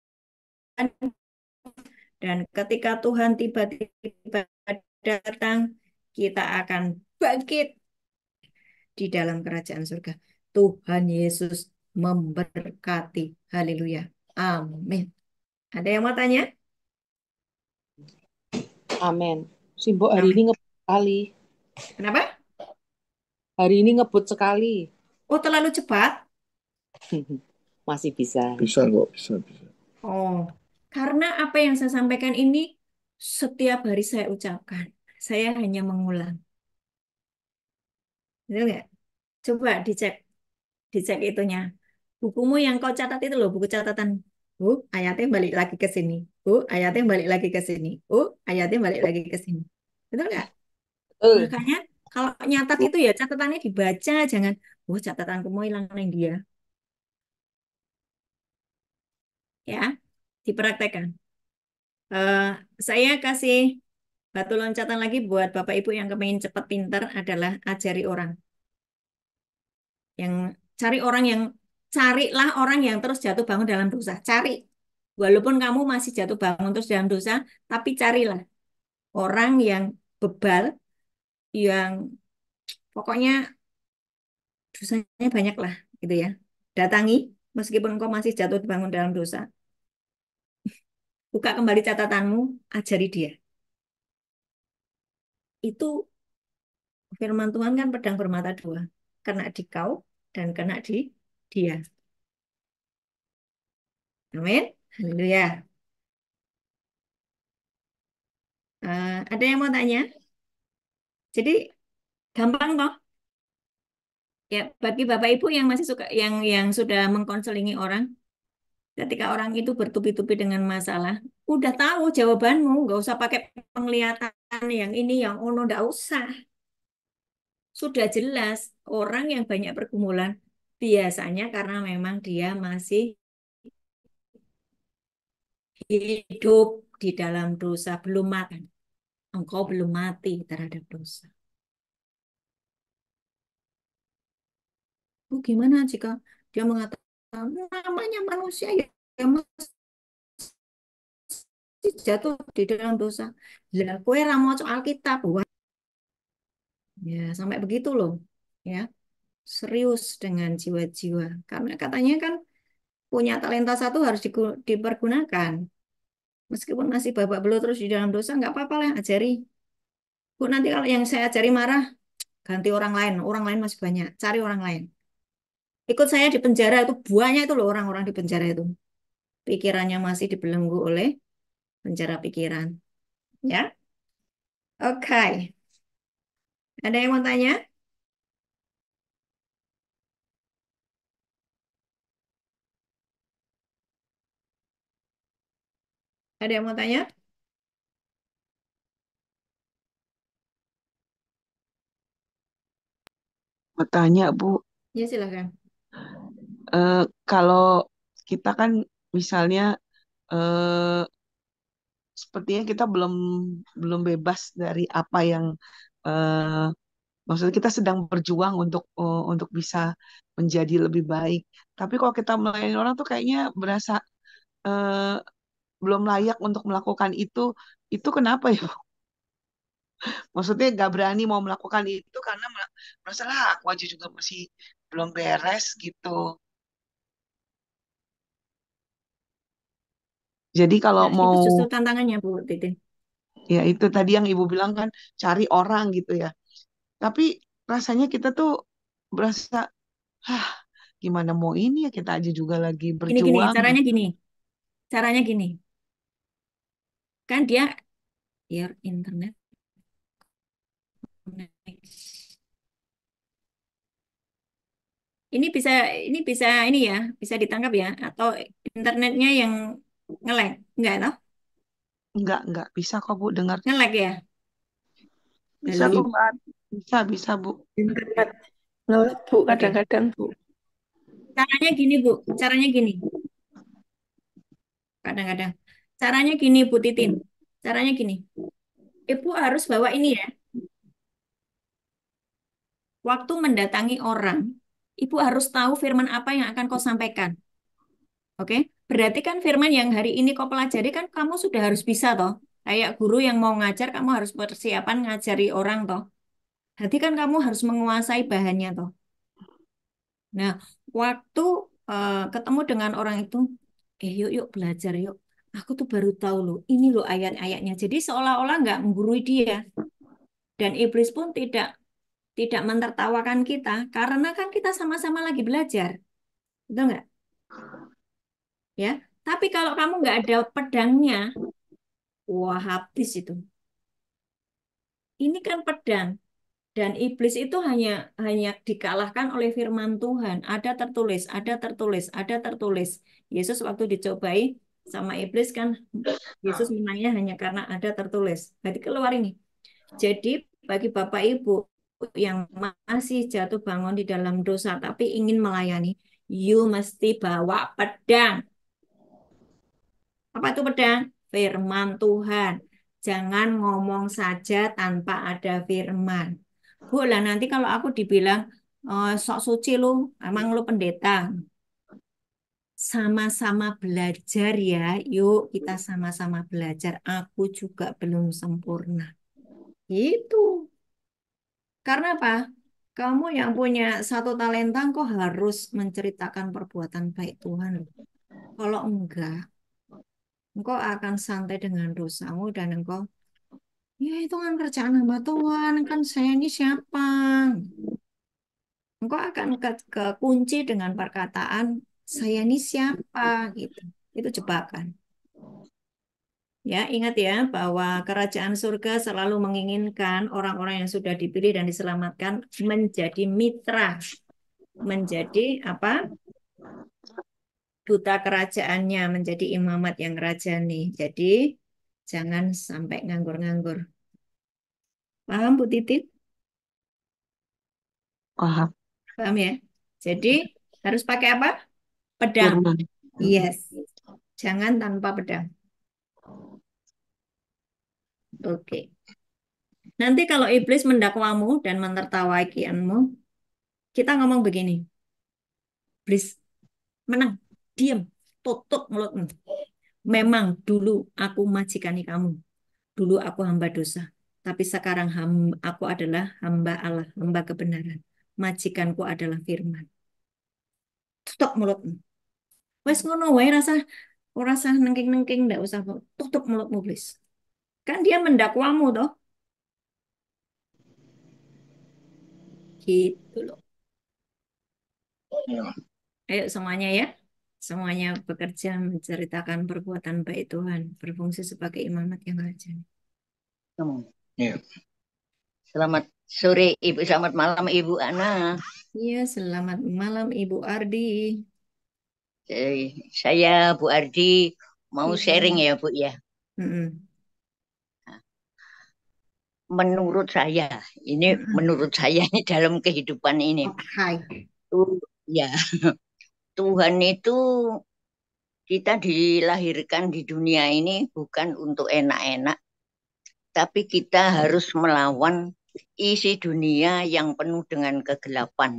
dan ketika Tuhan tiba-tiba datang, kita akan bangkit di dalam kerajaan surga. Tuhan Yesus memberkati. Haleluya. Amin. Ada yang mau tanya? Amin. Simbok hari ini Amin. ngebut sekali. Kenapa? Hari ini ngebut sekali. Oh, terlalu cepat? Masih bisa. Bisa kok, bisa. Oh, karena apa yang saya sampaikan ini setiap hari saya ucapkan. Saya hanya mengulang. Betul nggak? Coba dicek itunya. Bukumu yang kau catat itu loh, buku catatan. Ayatnya balik lagi ke sini. Ayatnya balik lagi ke sini. Ayatnya balik lagi ke sini. Betul nggak? Makanya kalau nyatat itu ya catatannya dibaca, jangan, catatanku mau hilang yang dia. Ya, dipraktekkan. Eh, saya kasih batu loncatan lagi buat Bapak Ibu yang kepengen cepat pintar adalah ajari orang. Yang carilah orang yang terus jatuh bangun dalam dosa. Cari. Walaupun kamu masih jatuh bangun terus dalam dosa, tapi carilah orang yang bebal, yang pokoknya dosanya banyak lah, gitu ya. Datangi, meskipun engkau masih jatuh bangun dalam dosa. Buka kembali catatanmu, ajari dia. Itu firman Tuhan kan pedang bermata dua. Kena di kau dan kena di dia. Amin. Haleluya. Ada yang mau tanya? Jadi gampang toh? Ya, bagi Bapak Ibu yang masih suka yang sudah mengkonselingi orang, ketika orang itu bertubi-tubi dengan masalah, udah tahu jawabanmu, nggak usah pakai penglihatan yang ini, yang ono, nggak usah. Sudah jelas orang yang banyak pergumulan biasanya karena memang dia masih hidup di dalam dosa, belum mati. Engkau belum mati terhadap dosa. Gimana jika dia mengatakan namanya manusia ya masih jatuh di dalam dosa. Lah, kowe ra maca Alkitab. Wah, ya sampai begitu loh. Ya, serius dengan jiwa-jiwa. Karena katanya kan punya talenta satu harus dipergunakan. Meskipun masih babak belur terus di dalam dosa, nggak apa-apa lah, ajari. Bu, nanti kalau yang saya ajari marah, ganti orang lain masih banyak, cari orang lain. Ikut saya di penjara itu banyak itu loh orang-orang di penjara itu. Pikirannya masih dibelenggu oleh penjara pikiran. Ya, oke. Ada yang mau tanya? Ada yang mau tanya? Mau tanya, Bu, Ya silahkan. kalau kita kan misalnya eh, sepertinya kita belum belum bebas dari apa yang eh, maksudnya kita sedang berjuang untuk bisa menjadi lebih baik. Tapi kalau kita melayani orang tuh kayaknya berasa eh, belum layak untuk melakukan itu. Itu kenapa ya? Maksudnya nggak berani mau melakukan itu karena merasa lah aku aja juga masih belum beres gitu. Jadi kalau Nah, itu mau justru tantangannya, Bu Titin. ya itu tadi yang Ibu bilang kan cari orang gitu ya. Tapi rasanya kita tuh berasa, ah gimana mau ini ya kita aja juga lagi Gini, berjuang caranya gitu. gini. Caranya gini. Kan dia your internet connection. Ini bisa ini ya, bisa ditangkap ya atau internetnya yang nge-lag. Enggak toh? Enggak bisa kok Bu dengar. Nge-lag ya. Bisa kok Halo. Mbak. Bisa Bu. Internet nolak Bu Oke. kadang-kadang Bu. Caranya gini, Bu. Caranya gini. Kadang-kadang. Caranya gini, Bu Titin. Caranya gini. Ibu harus bawa ini ya. Waktu mendatangi orang, Ibu harus tahu firman apa yang akan kau sampaikan. Oke? Berarti kan firman yang hari ini kau pelajari kan kamu sudah harus bisa toh. Kayak guru yang mau ngajar, kamu harus persiapan ngajari orang toh. Berarti kan kamu harus menguasai bahannya toh. Nah, waktu ketemu dengan orang itu, yuk yuk belajar yuk. Aku tuh baru tahu loh, ini loh ayat-ayatnya. Jadi seolah-olah nggak menggurui dia. Dan iblis pun tidak mentertawakan kita karena kan kita sama-sama lagi belajar, betul nggak? Ya. Tapi kalau kamu nggak ada pedangnya, wah habis itu. Ini kan pedang dan iblis itu hanya hanya dikalahkan oleh firman Tuhan. Ada tertulis, ada tertulis, ada tertulis. Yesus waktu dicobai sama iblis kan, Yesus menangnya hanya karena ada tertulis. Berarti keluar ini. Jadi bagi Bapak Ibu yang masih jatuh bangun di dalam dosa tapi ingin melayani, you mesti bawa pedang. Apa itu pedang? Firman Tuhan. Jangan ngomong saja tanpa ada firman. Bu, lah nanti kalau aku dibilang sok suci lu, emang lu pendeta. Sama-sama belajar ya. Yuk kita sama-sama belajar. Aku juga belum sempurna. Itu. Karena apa? Kamu yang punya satu talenta, kok harus menceritakan perbuatan baik Tuhan loh. Kalau enggak, engkau akan santai dengan dosamu dan engkau, ya itu kan kerjaan hamba Tuhan, kan saya ini siapa? Engkau akan ke kunci dengan perkataan, saya ini siapa? Gitu. Itu jebakan. Ya, ingat ya bahwa kerajaan surga selalu menginginkan orang-orang yang sudah dipilih dan diselamatkan menjadi mitra, menjadi apa? Duta kerajaannya, menjadi imamat yang rajani. Jadi jangan sampai nganggur-nganggur. Paham Bu Titit? Paham. Paham ya? Jadi harus pakai apa? Pedang. Firman. Yes. Jangan tanpa pedang. Oke. Nanti kalau iblis mendakwamu dan menertawai kianmu, kita ngomong begini. Iblis, menang. Diam. Tutup mulutmu. Memang dulu aku majikani kamu. Dulu aku hamba dosa. Tapi sekarang aku adalah hamba Allah, hamba kebenaran. Majikanku adalah firman. Tutup mulutmu. Wes ngono wae rasa nengking-nengking ndak usah tutup mulutmu, please. Kan dia mendakwamu toh. Gitu loh. Ya. Ayo semuanya ya. Semuanya bekerja menceritakan perbuatan baik Tuhan. Berfungsi sebagai imamat yang rajin. Ya. Selamat sore Ibu, selamat malam Ibu Ana. Iya, selamat malam Ibu Ardi. Saya Bu Ardi mau Iya. sharing ya Bu ya. Mm-mm. Menurut saya, ini Mm-mm. menurut saya ini dalam kehidupan ini, Hai. ya Tuhan itu kita dilahirkan di dunia ini bukan untuk enak-enak, tapi kita harus melawan isi dunia yang penuh dengan kegelapan.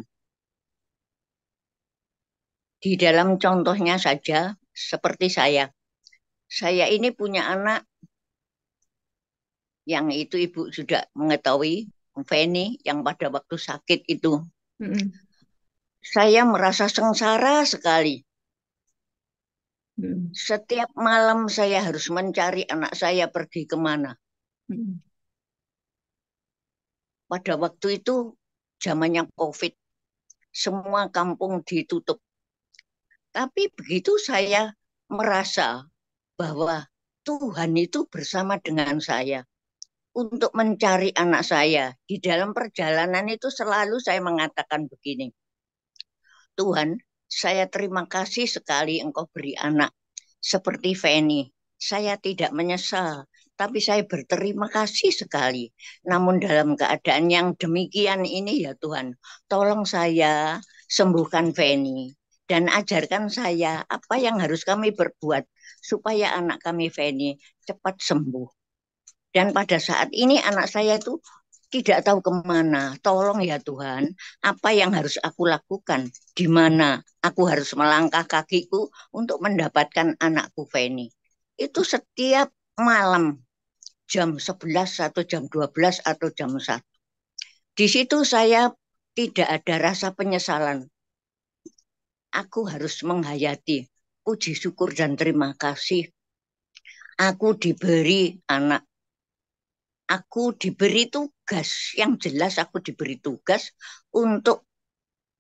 Di dalam contohnya saja, seperti saya ini punya anak yang itu Ibu sudah mengetahui, Feni yang pada waktu sakit itu. Mm-mm. Saya merasa sengsara sekali. Mm-mm. Setiap malam saya harus mencari anak saya pergi kemana. Mm-mm. Pada waktu itu zamannya COVID, semua kampung ditutup. Tapi begitu saya merasa bahwa Tuhan itu bersama dengan saya untuk mencari anak saya. Di dalam perjalanan itu selalu saya mengatakan begini, Tuhan, saya terima kasih sekali Engkau beri anak seperti Feni. Saya tidak menyesal, tapi saya berterima kasih sekali. Namun dalam keadaan yang demikian ini ya Tuhan, tolong saya sembuhkan Feni dan ajarkan saya apa yang harus kami perbuat supaya anak kami Feni cepat sembuh. Dan pada saat ini anak saya itu tidak tahu kemana. Tolong ya Tuhan, apa yang harus aku lakukan? Di mana aku harus melangkah kakiku untuk mendapatkan anakku Feni. Itu setiap malam jam 11 atau jam 12 atau jam 1. Di situ saya tidak ada rasa penyesalan. Aku harus menghayati puji syukur dan terima kasih. Aku diberi anak. Aku diberi tugas, yang jelas aku diberi tugas untuk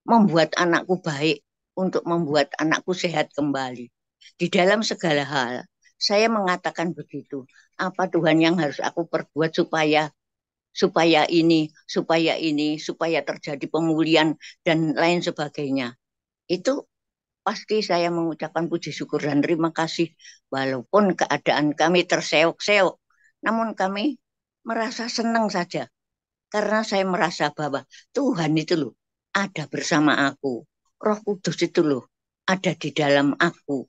membuat anakku baik, untuk membuat anakku sehat kembali. Di dalam segala hal, saya mengatakan begitu. Apa Tuhan yang harus aku perbuat supaya supaya terjadi pemulihan dan lain sebagainya. Itu pasti saya mengucapkan puji syukur dan terima kasih. Walaupun keadaan kami terseok-seok, namun kami merasa senang saja. Karena saya merasa bahwa Tuhan itu loh ada bersama aku. Roh Kudus itu loh ada di dalam aku.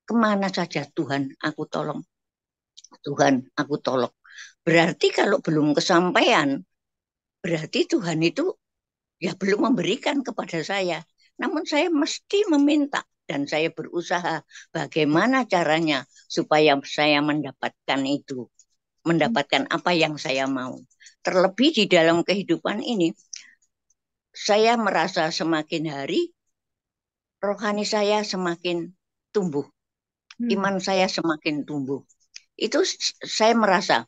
Kemana saja Tuhan aku tolong. Tuhan aku tolong. Berarti kalau belum kesampaian, berarti Tuhan itu ya belum memberikan kepada saya. Namun saya mesti meminta dan saya berusaha bagaimana caranya supaya saya mendapatkan itu. Mendapatkan apa yang saya mau. Terlebih di dalam kehidupan ini, saya merasa semakin hari, rohani saya semakin tumbuh. Iman saya semakin tumbuh. Itu saya merasa,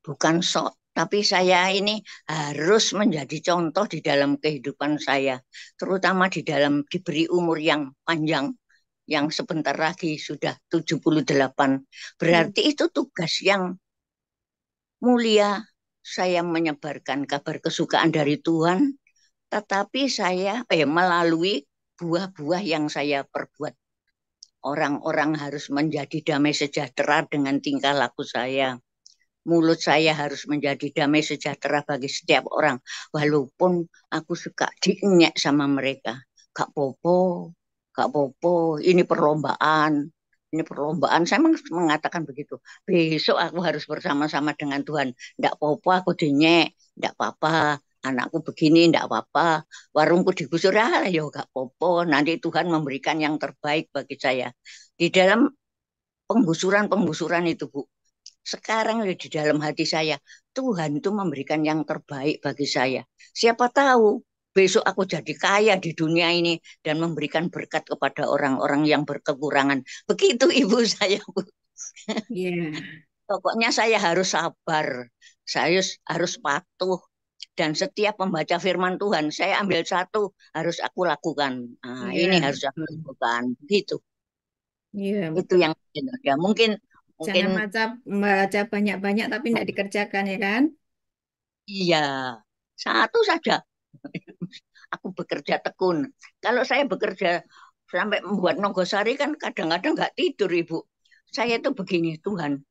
bukan sok, tapi saya ini harus menjadi contoh di dalam kehidupan saya. Terutama di dalam diberi umur yang panjang, yang sebentar lagi sudah 78. Berarti itu tugas yang mulia. Saya menyebarkan kabar kesukaan dari Tuhan, tetapi saya melalui buah-buah yang saya perbuat. Orang-orang harus menjadi damai sejahtera dengan tingkah laku saya. Mulut saya harus menjadi damai sejahtera bagi setiap orang. Walaupun aku suka diinyek sama mereka. Gak popo, gak popo, ini perlombaan. Ini perlombaan, saya mengatakan begitu. Besok aku harus bersama-sama dengan Tuhan. Nggak apa-apa aku dinyek, nggak apa-apa. Anakku begini, nggak apa-apa. Warungku digusur, ya nggak apa-apa. Nanti Tuhan memberikan yang terbaik bagi saya. Di dalam penggusuran-penggusuran itu, Bu. Sekarang di dalam hati saya, Tuhan itu memberikan yang terbaik bagi saya. Siapa tahu besok aku jadi kaya di dunia ini dan memberikan berkat kepada orang-orang yang berkekurangan. Begitu Ibu saya, Bu. Yeah. Pokoknya saya harus sabar, saya harus patuh. Dan setiap membaca firman Tuhan, saya ambil satu, harus aku lakukan. Nah, ini Iya, harus aku lakukan. Gitu. iya Itu betul. yang ya mungkin mungkin Jangan baca banyak-banyak tapi tidak dikerjakan ya kan? iya. Satu saja. Aku bekerja tekun. Kalau saya bekerja sampai membuat nogosari kan kadang-kadang nggak tidur, Ibu. Saya itu begini, Tuhan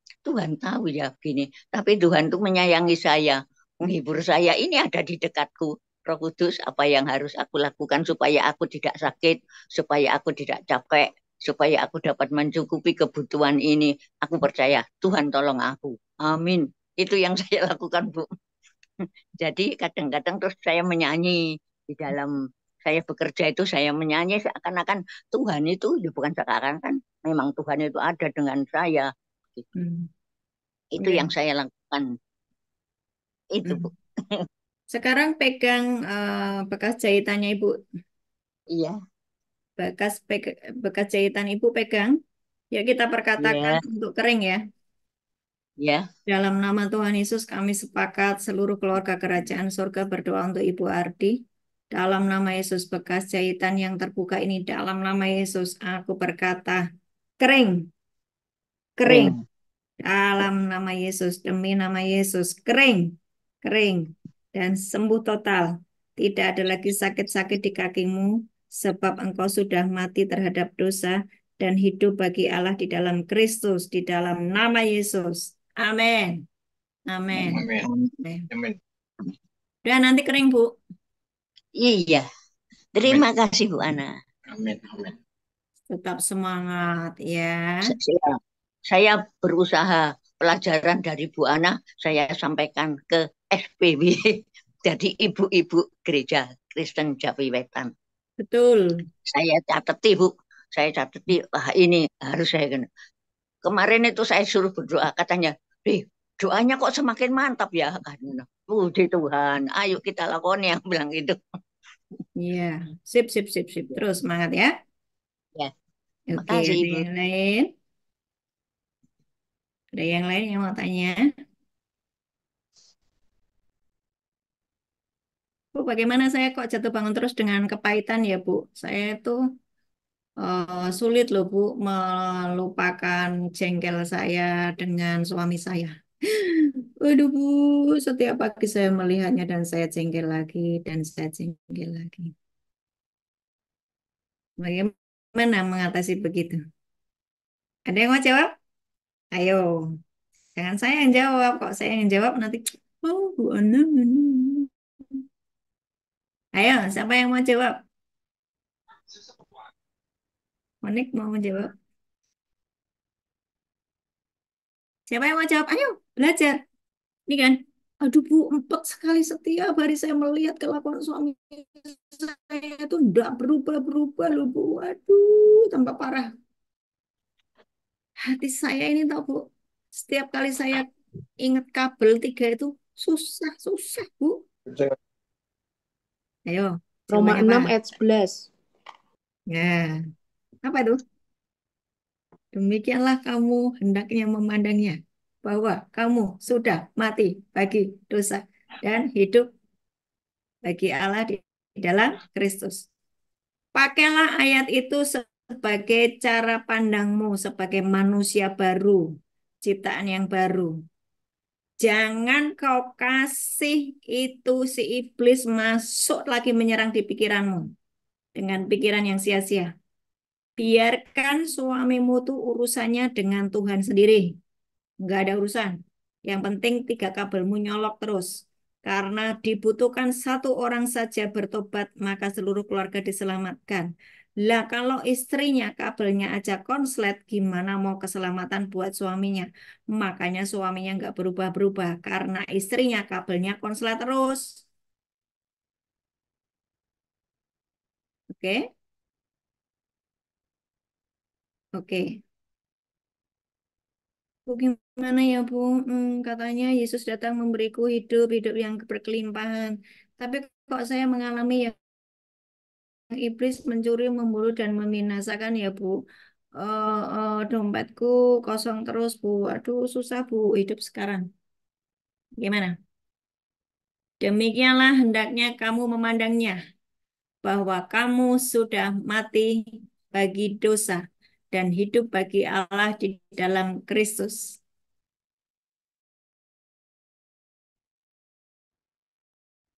tahu ya begini. Tapi Tuhan tuh menyayangi saya, menghibur saya. Ini ada di dekatku. Roh Kudus, apa yang harus aku lakukan supaya aku tidak sakit, supaya aku tidak capek, supaya aku dapat mencukupi kebutuhan ini. Aku percaya, Tuhan tolong aku. Amin. Itu yang saya lakukan, Bu. Jadi kadang-kadang terus saya menyanyi di dalam saya bekerja itu saya menyanyi seakan-akan Tuhan itu ya bukan sekarang kan memang Tuhan itu ada dengan saya. Gitu. Hmm, Itu iya. yang saya lakukan. Itu Bu. Hmm. Sekarang pegang bekas jahitannya Ibu. Iya, Bekas jahitan Ibu pegang. Yuk kita perkatakan iya, untuk kering ya. iya. Dalam nama Tuhan Yesus kami sepakat seluruh keluarga kerajaan surga berdoa untuk Ibu Ardi. Dalam nama Yesus bekas jahitan yang terbuka ini dalam nama Yesus aku berkata kering, kering. Kering. Dalam nama Yesus, demi nama Yesus, kering, kering, dan sembuh total. Tidak ada lagi sakit-sakit di kakimu, sebab engkau sudah mati terhadap dosa dan hidup bagi Allah di dalam Kristus, di dalam nama Yesus. Amin. Amin. Amin. Amin. Amin. Dan nanti kering, Bu. Iya. Amin. Terima kasih Bu Ana. Amin. Amin. Tetap semangat ya. Saya berusaha pelajaran dari Bu Ana saya sampaikan ke SPW. Jadi ibu-ibu gereja Kristen Jawi Wetan. Betul. Saya cateti Bu, saya cateti, wah ini harus saya kena. Kemarin itu saya suruh berdoa, katanya, doanya kok semakin mantap ya. Puji Tuhan, ayo kita lakukan yang bilang gitu. Iya. Sip, sip, sip, sip. Terus semangat ya. Ya, Oke, makasih ada Ibu. yang lain? Ada yang lain yang mau tanya? Bu, bagaimana saya kok jatuh bangun terus dengan kepahitan ya, Bu? Saya itu sulit loh, Bu, melupakan jengkel saya dengan suami saya. Waduh, Bu, setiap pagi saya melihatnya dan saya jengkel lagi, dan saya jengkel lagi. Bagaimana mengatasi begitu? Ada yang mau jawab? Ayo, jangan saya yang jawab. Kok saya yang jawab nanti, oh, Bu Ana. Ayo, siapa yang mau jawab? Monik mau menjawab. Siapa yang mau jawab? Ayo, belajar. Ini kan, aduh Bu, empat sekali setiap hari saya melihat kelakuan suami saya itu enggak berubah-berubah loh Bu. Aduh, tambah parah. Hati saya ini tahu Bu, setiap kali saya ingat kabel tiga itu susah Bu. Ayo, Roma jawabannya apa? 6 ayat 11. Ya, apa itu? Demikianlah kamu hendaknya memandangnya, bahwa kamu sudah mati bagi dosa dan hidup bagi Allah di dalam Kristus. Pakailah ayat itu sebagai cara pandangmu sebagai manusia baru, ciptaan yang baru. Jangan kau kasih itu si iblis masuk lagi menyerang di pikiranmu dengan pikiran yang sia-sia. Biarkan suamimu tuh urusannya dengan Tuhan sendiri. Nggak ada urusan. Yang penting tiga kabelmu nyolok terus. Karena dibutuhkan satu orang saja bertobat, maka seluruh keluarga diselamatkan. Lah kalau istrinya kabelnya aja konslet, gimana mau keselamatan buat suaminya? Makanya suaminya nggak berubah-berubah, karena istrinya kabelnya konslet terus. Oke? Oke. Bu, gimana ya Bu? Katanya Yesus datang memberiku hidup, hidup yang berkelimpahan. Tapi kok saya mengalami yang iblis mencuri, membunuh, dan membinasakan ya Bu. Dompetku kosong terus Bu. Aduh susah Bu hidup sekarang. Gimana? Demikianlah hendaknya kamu memandangnya, bahwa kamu sudah mati bagi dosa dan hidup bagi Allah di dalam Kristus.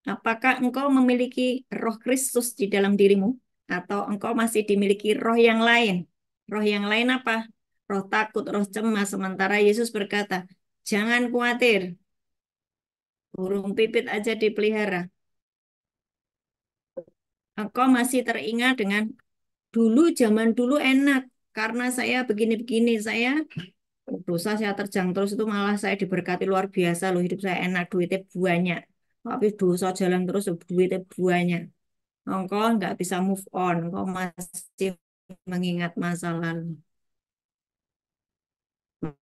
Apakah engkau memiliki roh Kristus di dalam dirimu? Atau engkau masih dimiliki roh yang lain? Roh yang lain apa? Roh takut, roh cemas. Sementara Yesus berkata, jangan khawatir, burung pipit aja dipelihara. Engkau masih teringat dengan dulu, zaman dulu enak. Karena saya begini-begini, dosa saya terjang terus itu malah saya diberkati luar biasa loh. Hidup saya enak, duitnya banyak. Tapi dosa jalan terus, duitnya banyak. Engkau nggak bisa move on, engkau masih mengingat masa lalu.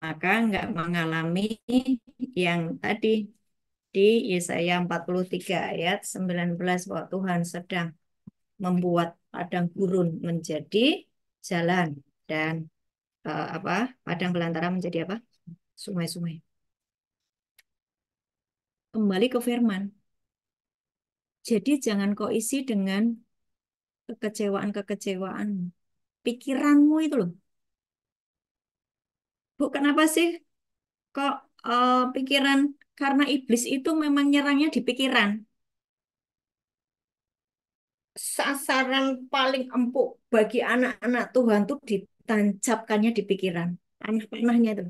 Maka nggak mengalami yang tadi di Yesaya 43 ayat 19 bahwa Tuhan sedang membuat padang gurun menjadi jalan dan apa padang belantara menjadi apa? Sungai-sungai. Kembali ke firman. Jadi jangan kau isi dengan kekecewaan-kekecewaan. Pikiranmu itu loh. Bu, kenapa sih kok pikiran? Karena iblis itu memang nyerangnya di pikiran. Sasaran paling empuk bagi anak-anak Tuhan tuh ditancapkannya di pikiran. Panah-panahnya itu.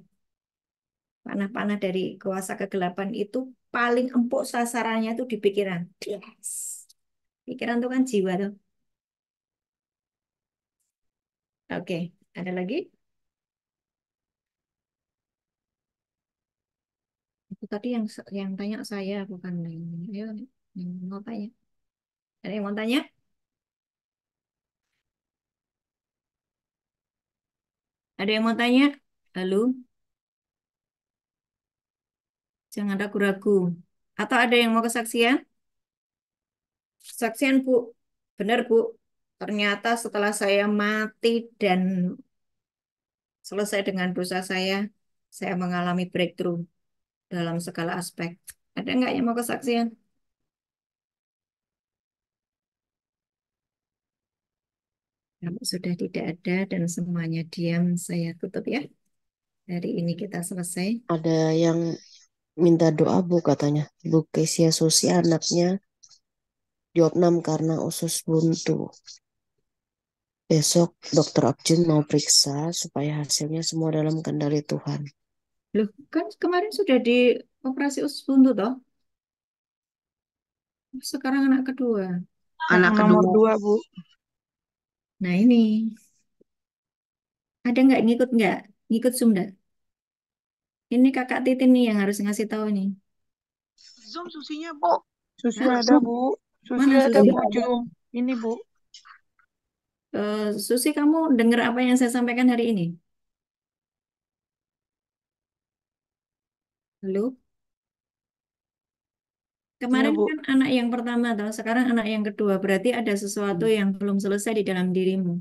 Panah-panah dari kuasa kegelapan itu paling empuk sasarannya itu di pikiran. Yes. Pikiran itu kan jiwa tuh. Oke, ada lagi? Itu tadi yang tanya saya bukan yang ini. Ayo, yang mau tanya. Ada yang mau tanya? Ada yang mau tanya? Halo, jangan ragu-ragu. Atau ada yang mau kesaksian? Kesaksian, Bu. Benar, Bu. Ternyata setelah saya mati dan selesai dengan dosa saya mengalami breakthrough dalam segala aspek. Ada nggak yang mau kesaksian? Kalau sudah tidak ada dan semuanya diam, saya tutup ya. Hari ini kita selesai. Ada yang minta doa Bu katanya. Bu Kesia Susi anaknya diopnam karena usus buntu. Besok dokter Abjun mau periksa supaya hasilnya semua dalam kendali Tuhan. Loh, kan kemarin sudah dioperasi usus buntu toh? Sekarang anak kedua. Anak Nomor kedua. 2, Bu. Nah ini, ada nggak ngikut nggak? Ngikut Zoom nggak? Ini kakak Titin nih yang harus ngasih tahu nih. Zoom susinya, Bu. Susi Hah? ada, Bu. Susi Mana ada, Susi? Bu. Zoom. Ini, Bu. Susi, kamu dengar apa yang saya sampaikan hari ini? Halo? Iya, Kemarin Bu. kan anak yang pertama toh, sekarang anak yang kedua. Berarti ada sesuatu yang belum selesai di dalam dirimu.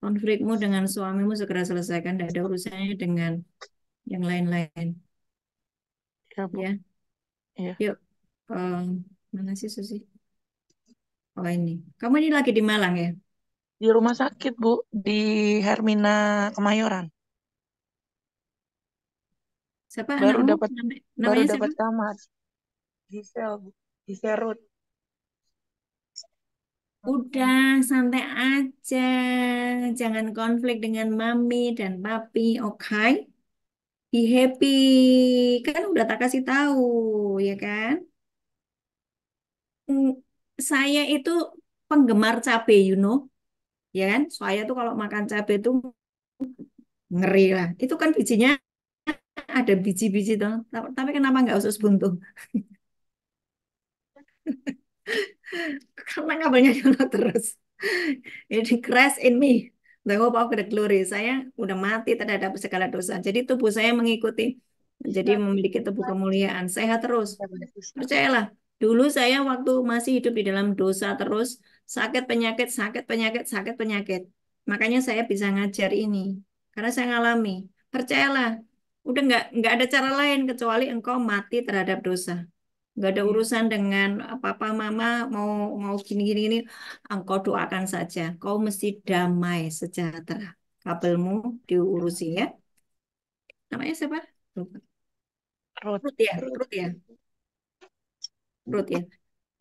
Konflikmu dengan suamimu segera selesaikan. Tidak ada urusannya dengan yang lain-lain. Iya, Bu. Ya, Iya. yuk. Mana sih Susi? Oh ini. Kamu ini lagi di Malang ya? Di rumah sakit, Bu. Di Hermina Kemayoran. Siapa Baru anakmu? dapat Namanya siapa? kamar. Gisel, Bu. Gisel Ruth. Udah, santai aja. Jangan konflik dengan mami dan papi, oke? Be happy. Kan udah tak kasih tahu, ya kan? Hmm, Saya itu penggemar cabe, you know. Ya kan? Saya tuh kalau makan cabe tuh ngeri lah. Itu kan bijinya ada biji-biji tuh. Tapi kenapa nggak usus buntu? Karena kabelnya nyala terus. Ini crash in me. The hope of the glory. Saya udah mati terhadap segala dosa. Jadi tubuh saya mengikuti. Jadi memiliki tubuh kemuliaan. Sehat terus. Percayalah. Dulu saya waktu masih hidup di dalam dosa terus. Sakit penyakit, sakit penyakit, sakit penyakit. Makanya saya bisa ngajar ini. Karena saya ngalami. Percayalah. Udah nggak ada cara lain kecuali engkau mati terhadap dosa. Nggak ada urusan dengan papa mama mau mau gini. Engkau doakan saja. Kau mesti damai sejahtera. Kabelmu diurusi ya. Namanya siapa? Lupa. Ruth. Ruth ya, Ruth ya, Ruth ya.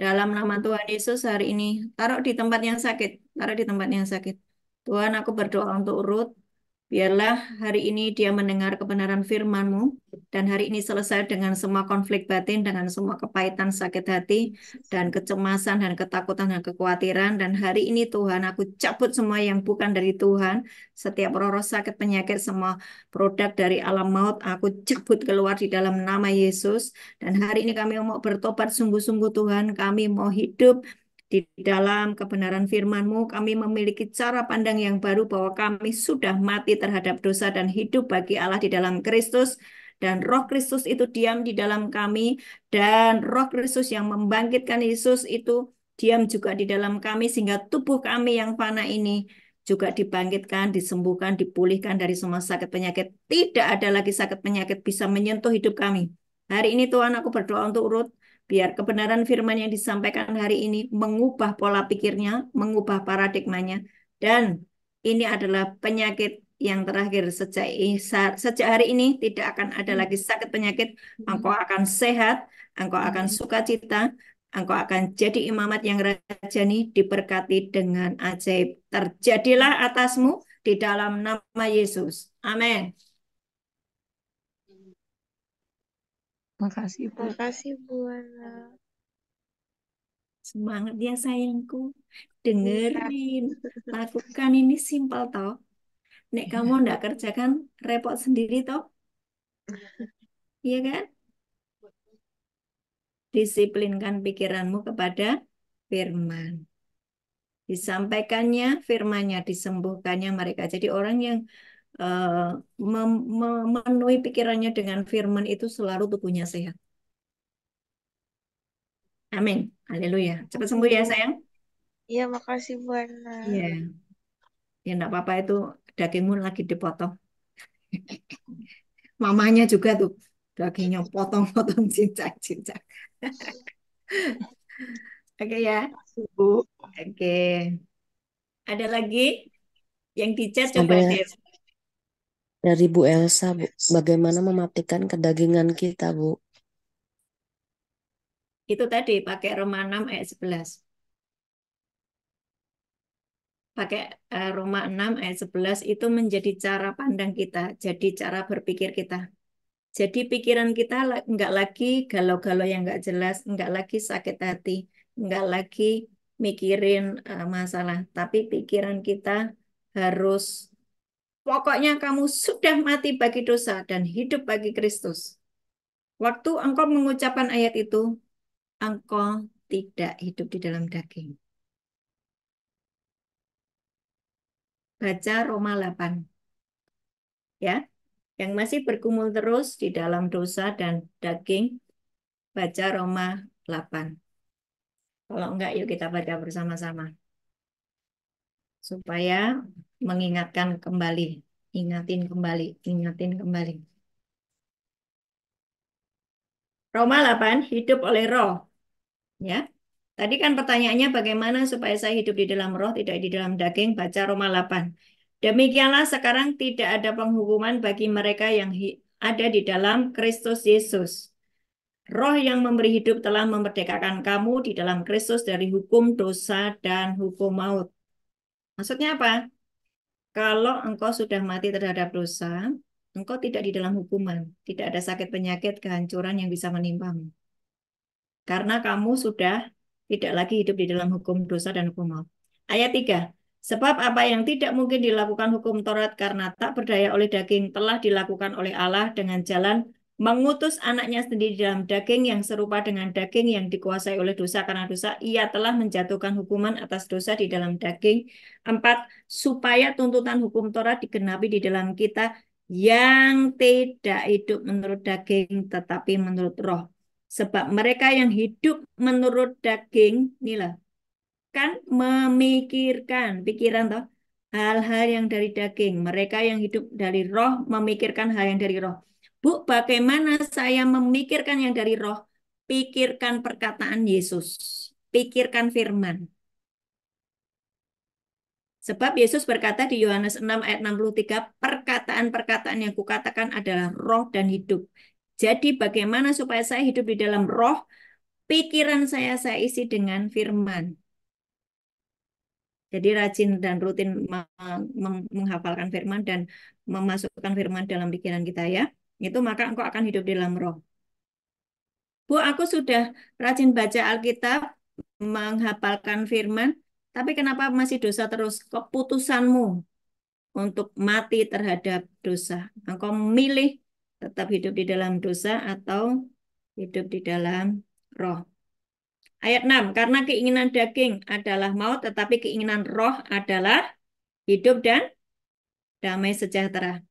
Dalam nama Tuhan Yesus hari ini, taruh di tempat yang sakit, taruh di tempat yang sakit. Tuhan, aku berdoa untuk Ruth. Biarlah hari ini dia mendengar kebenaran firman-Mu dan hari ini selesai dengan semua konflik batin, dengan semua kepahitan sakit hati dan kecemasan dan ketakutan dan kekhawatiran. Dan hari ini Tuhan, aku cabut semua yang bukan dari Tuhan. Setiap roh-roh sakit penyakit, semua produk dari alam maut, aku cabut keluar di dalam nama Yesus. Dan hari ini kami mau bertobat sungguh-sungguh Tuhan. Kami mau hidup di dalam kebenaran firman-Mu. Kami memiliki cara pandang yang baru bahwa kami sudah mati terhadap dosa dan hidup bagi Allah di dalam Kristus. Dan Roh Kristus itu diam di dalam kami. Dan Roh Kristus yang membangkitkan Yesus itu diam juga di dalam kami. Sehingga tubuh kami yang fana ini juga dibangkitkan, disembuhkan, dipulihkan dari semua sakit penyakit. Tidak ada lagi sakit penyakit bisa menyentuh hidup kami. Hari ini Tuhan, aku berdoa untuk Ruth. Biar kebenaran firman yang disampaikan hari ini mengubah pola pikirnya, mengubah paradigmanya. Dan ini adalah penyakit yang terakhir sejak hari ini tidak akan ada lagi sakit penyakit. Engkau akan sehat, engkau akan sukacita, engkau akan jadi imamat yang rajani, diberkati dengan ajaib. Terjadilah atasmu di dalam nama Yesus. Amin. Makasih, Bu. Makasih Bu Ana. Semangat ya sayangku. Dengerin. Lakukan ini simpel toh. Nek kamu ndak kerjakan repot sendiri toh. Iya kan? Disiplinkan pikiranmu kepada firman. Disampaikannya firmannya, disembuhkannya mereka. Jadi orang yang memenuhi pikirannya dengan firman itu selalu tubuhnya sehat. Amin. Haleluya. Cepat sembuh ya sayang. Iya, makasih Bu Ana. Iya. Ya enggak apa-apa itu dagingmu lagi dipotong. Mamanya juga tuh dagingnya potong-potong cincang-cincang. Oke ya. Bu. Oke. Ada lagi yang di chat coba Ada deh. dari Bu Elsa, Bu. Bagaimana mematikan kedagingan kita, Bu? Itu tadi pakai Roma 6 ayat 11. Pakai Roma 6 ayat 11 itu menjadi cara pandang kita, jadi cara berpikir kita. Jadi pikiran kita nggak lagi galau-galau yang nggak jelas, nggak lagi sakit hati, nggak lagi mikirin masalah. Tapi pikiran kita harus, pokoknya kamu sudah mati bagi dosa dan hidup bagi Kristus. Waktu engkau mengucapkan ayat itu, engkau tidak hidup di dalam daging. Baca Roma 8. Ya, yang masih bergumul terus di dalam dosa dan daging, baca Roma 8. Kalau enggak, yuk kita baca bersama-sama. Supaya mengingatkan kembali, ingatin kembali. Roma 8, hidup oleh roh. Ya, tadi kan pertanyaannya bagaimana supaya saya hidup di dalam roh, tidak di dalam daging, baca Roma 8. Demikianlah sekarang tidak ada penghukuman bagi mereka yang ada di dalam Kristus Yesus. Roh yang memberi hidup telah memerdekakan kamu di dalam Kristus dari hukum dosa dan hukum maut. Maksudnya apa? Kalau engkau sudah mati terhadap dosa, engkau tidak di dalam hukuman. Tidak ada sakit penyakit, kehancuran yang bisa menimpamu. Karena kamu sudah tidak lagi hidup di dalam hukum dosa dan hukum maut. Ayat 3. Sebab apa yang tidak mungkin dilakukan hukum Taurat karena tak berdaya oleh daging telah dilakukan oleh Allah dengan jalan mengutus anaknya sendiri dalam daging yang serupa dengan daging yang dikuasai oleh dosa karena dosa. Ia telah menjatuhkan hukuman atas dosa di dalam daging. 4. Supaya tuntutan hukum Taurat digenapi di dalam kita yang tidak hidup menurut daging tetapi menurut roh. Sebab mereka yang hidup menurut daging, inilah, kan memikirkan, pikiran toh, hal-hal yang dari daging. Mereka yang hidup dari roh memikirkan hal yang dari roh. Bu, bagaimana saya memikirkan yang dari roh? Pikirkan perkataan Yesus. Pikirkan firman. Sebab Yesus berkata di Yohanes 6 ayat 63, perkataan-perkataan yang kukatakan adalah roh dan hidup. Jadi bagaimana supaya saya hidup di dalam roh? Pikiran saya isi dengan firman. Jadi rajin dan rutin menghafalkan firman dan memasukkan firman dalam pikiran kita ya. Itu maka engkau akan hidup di dalam roh. Bu, aku sudah rajin baca Alkitab, menghafalkan firman, tapi kenapa masih dosa terus? Keputusanmu untuk mati terhadap dosa. Engkau memilih tetap hidup di dalam dosa atau hidup di dalam roh. Ayat 6, karena keinginan daging adalah maut, tetapi keinginan roh adalah hidup dan damai sejahtera.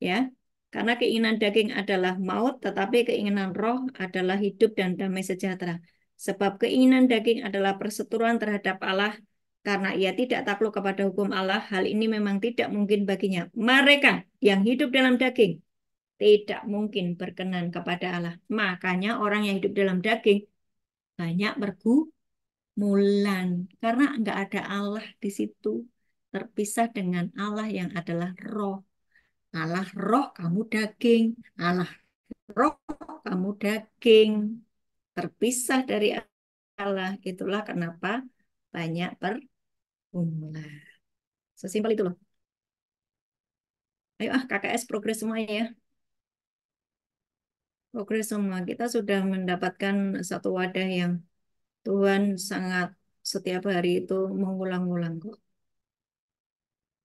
Ya, karena keinginan daging adalah maut, tetapi keinginan roh adalah hidup dan damai sejahtera. Sebab keinginan daging adalah perseteruan terhadap Allah, karena ia tidak takluk kepada hukum Allah. Hal ini memang tidak mungkin baginya. Mereka yang hidup dalam daging tidak mungkin berkenan kepada Allah. Makanya orang yang hidup dalam daging banyak pergumulan, karena enggak ada Allah di situ. Terpisah dengan Allah yang adalah roh. Allah roh, kamu daging. Allah roh, kamu daging. Terpisah dari Allah. Itulah kenapa banyak pergumulan. Sesimpel itu loh. Ayo KKS progres semuanya ya. Progres semua. Kita sudah mendapatkan satu wadah yang Tuhan sangat setiap hari itu mengulang-ulang kok.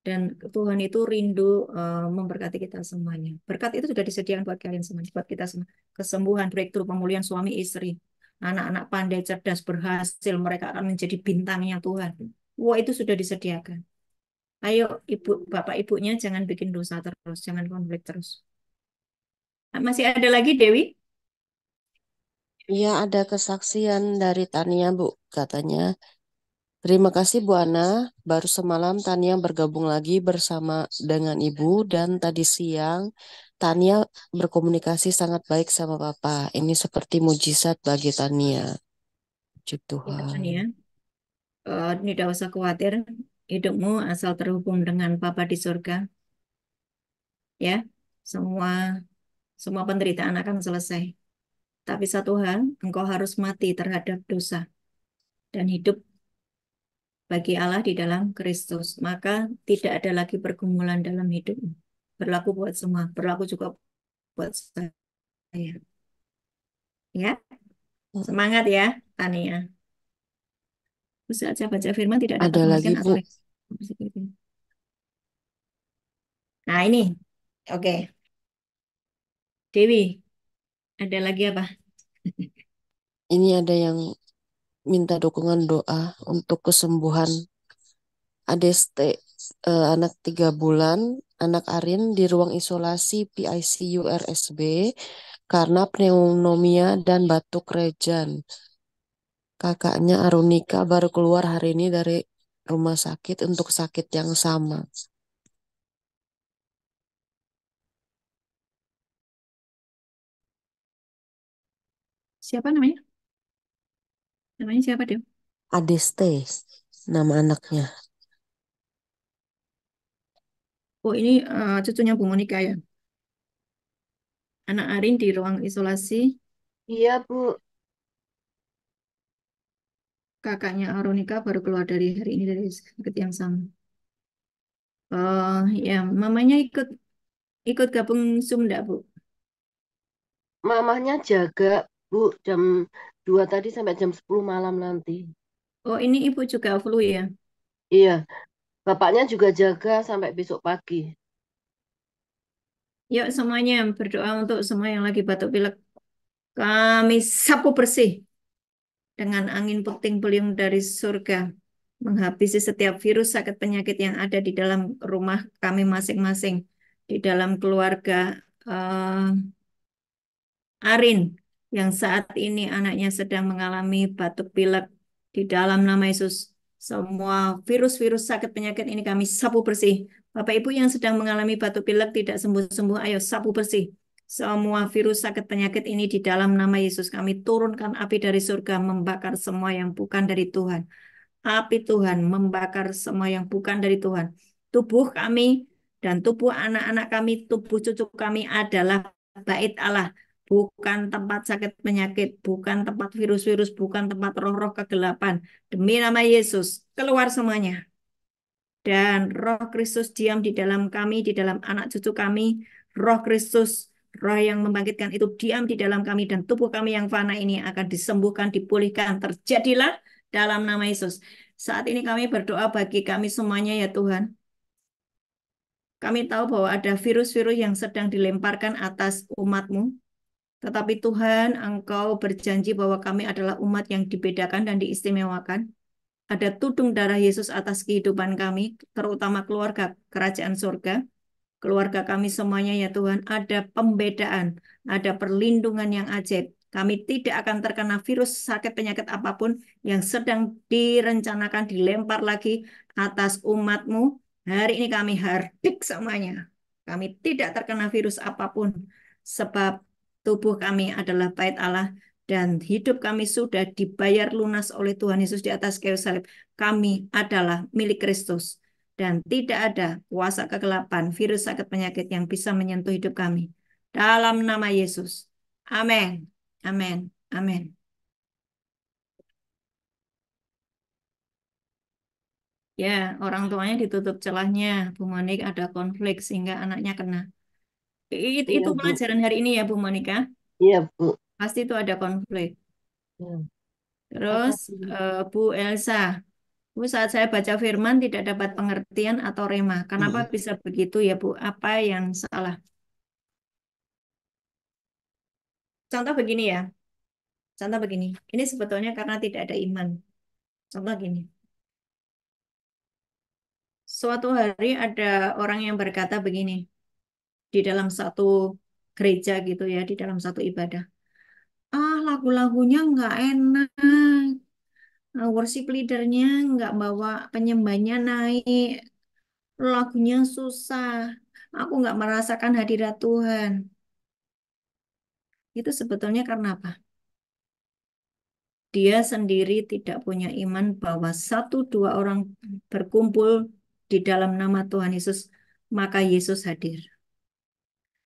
Dan Tuhan itu rindu memberkati kita semuanya. Berkat itu sudah disediakan buat kalian semua, buat kita semua. Kesembuhan, breakthrough, pemulihan suami istri. Anak-anak pandai, cerdas, berhasil. Mereka akan menjadi bintangnya Tuhan. Wah, itu sudah disediakan. Ayo, ibu, bapak ibunya jangan bikin dosa terus. Jangan konflik terus. Masih ada lagi, Dewi? Iya, ada kesaksian dari Tania, Bu. Katanya, terima kasih Bu Ana. Baru semalam Tania bergabung lagi bersama dengan Ibu dan tadi siang Tania berkomunikasi sangat baik sama Papa. Ini seperti mujizat bagi Tania. Puji Ya, Tuhan. Tania. Ini tidak usah khawatir. Hidupmu asal terhubung dengan Papa di surga. Ya, semua semua penderitaan akan selesai. Tapi satu hal, engkau harus mati terhadap dosa dan hidup bagi Allah di dalam Kristus. Maka tidak ada lagi pergumulan dalam hidupmu. Berlaku buat semua, berlaku juga buat saya. Ya, semangat ya, Tania. Bisa aja baca firman tidak dapat Ada lagi mematikan atau Bu. Nah ini, oke. Dewi, ada lagi apa? Ini ada yang minta dukungan doa untuk kesembuhan Adeste, anak 3 bulan, anak Arin di ruang isolasi PICU RSB karena pneumonia dan batuk rejan. Kakaknya Arunika baru keluar hari ini dari rumah sakit untuk sakit yang sama. Siapa namanya? Namanya siapa, Dew? Adeste, nama anaknya. Oh, ini cucunya Bu Monika ya. Anak Arin di ruang isolasi, Iya, Bu. kakaknya Arunika baru keluar dari hari ini dari sakit yang sama. Oh, ya, mamanya ikut gabung Zoom enggak, Bu? Mamahnya jaga, Bu, jam 2 tadi sampai jam 10 malam nanti. Oh, ini Ibu juga flu ya. Iya, bapaknya juga jaga sampai besok pagi. Yuk semuanya berdoa untuk semua yang lagi batuk pilek. Kami sapu bersih dengan angin puting beliung dari surga, menghabisi setiap virus sakit penyakit yang ada di dalam rumah kami masing-masing, di dalam keluarga Arin yang saat ini anaknya sedang mengalami batuk pilek. Di dalam nama Yesus, semua virus-virus sakit penyakit ini kami sapu bersih, Bapak Ibu yang sedang mengalami batuk pilek tidak sembuh-sembuh, ayo sapu bersih. Semua virus sakit penyakit ini di dalam nama Yesus. Kami turunkan api dari surga membakar semua yang bukan dari Tuhan. Api Tuhan membakar semua yang bukan dari Tuhan. Tubuh kami dan tubuh anak-anak kami, tubuh cucu kami adalah bait Allah. Bukan tempat sakit penyakit, bukan tempat virus-virus, bukan tempat roh-roh kegelapan. Demi nama Yesus, keluar semuanya. Dan Roh Kristus diam di dalam kami, di dalam anak cucu kami. Roh Kristus, Roh yang membangkitkan itu diam di dalam kami. Dan tubuh kami yang fana ini akan disembuhkan, dipulihkan. Terjadilah dalam nama Yesus. Saat ini kami berdoa bagi kami semuanya ya Tuhan. Kami tahu bahwa ada virus-virus yang sedang dilemparkan atas umat-Mu. Tetapi Tuhan, Engkau berjanji bahwa kami adalah umat yang dibedakan dan diistimewakan. Ada tudung darah Yesus atas kehidupan kami, terutama keluarga kerajaan surga. Keluarga kami semuanya ya Tuhan, ada pembedaan, ada perlindungan yang ajaib. Kami tidak akan terkena virus sakit penyakit apapun yang sedang direncanakan dilempar lagi atas umat-Mu. Hari ini kami hardik semuanya. Kami tidak terkena virus apapun, sebab tubuh kami adalah bait Allah dan hidup kami sudah dibayar lunas oleh Tuhan Yesus di atas kayu salib. Kami adalah milik Kristus. Dan tidak ada kuasa kegelapan, virus sakit penyakit yang bisa menyentuh hidup kami. Dalam nama Yesus. Amin. Amin. Amin. Ya, orang tuanya ditutup celahnya. Bu Monik ada konflik sehingga anaknya kena. Itu, Iya, itu Bu. pelajaran hari ini ya Bu Monika. Iya, Bu. Pasti itu ada konflik. Ya. Terus Makasih. Bu Elsa. Bu, saat saya baca firman tidak dapat pengertian atau rema. Kenapa bisa begitu ya Bu? Apa yang salah? Contoh begini ya. Contoh begini. Ini sebetulnya karena tidak ada iman. Contoh gini. Suatu hari ada orang yang berkata begini. Di dalam satu gereja gitu ya. Di dalam satu ibadah. Ah, lagu-lagunya nggak enak. Worship leadernya nggak bawa penyembahnya naik. Lagunya susah. Aku nggak merasakan hadirat Tuhan. Itu sebetulnya karena apa? Dia sendiri tidak punya iman bahwa satu dua orang berkumpul di dalam nama Tuhan Yesus, maka Yesus hadir.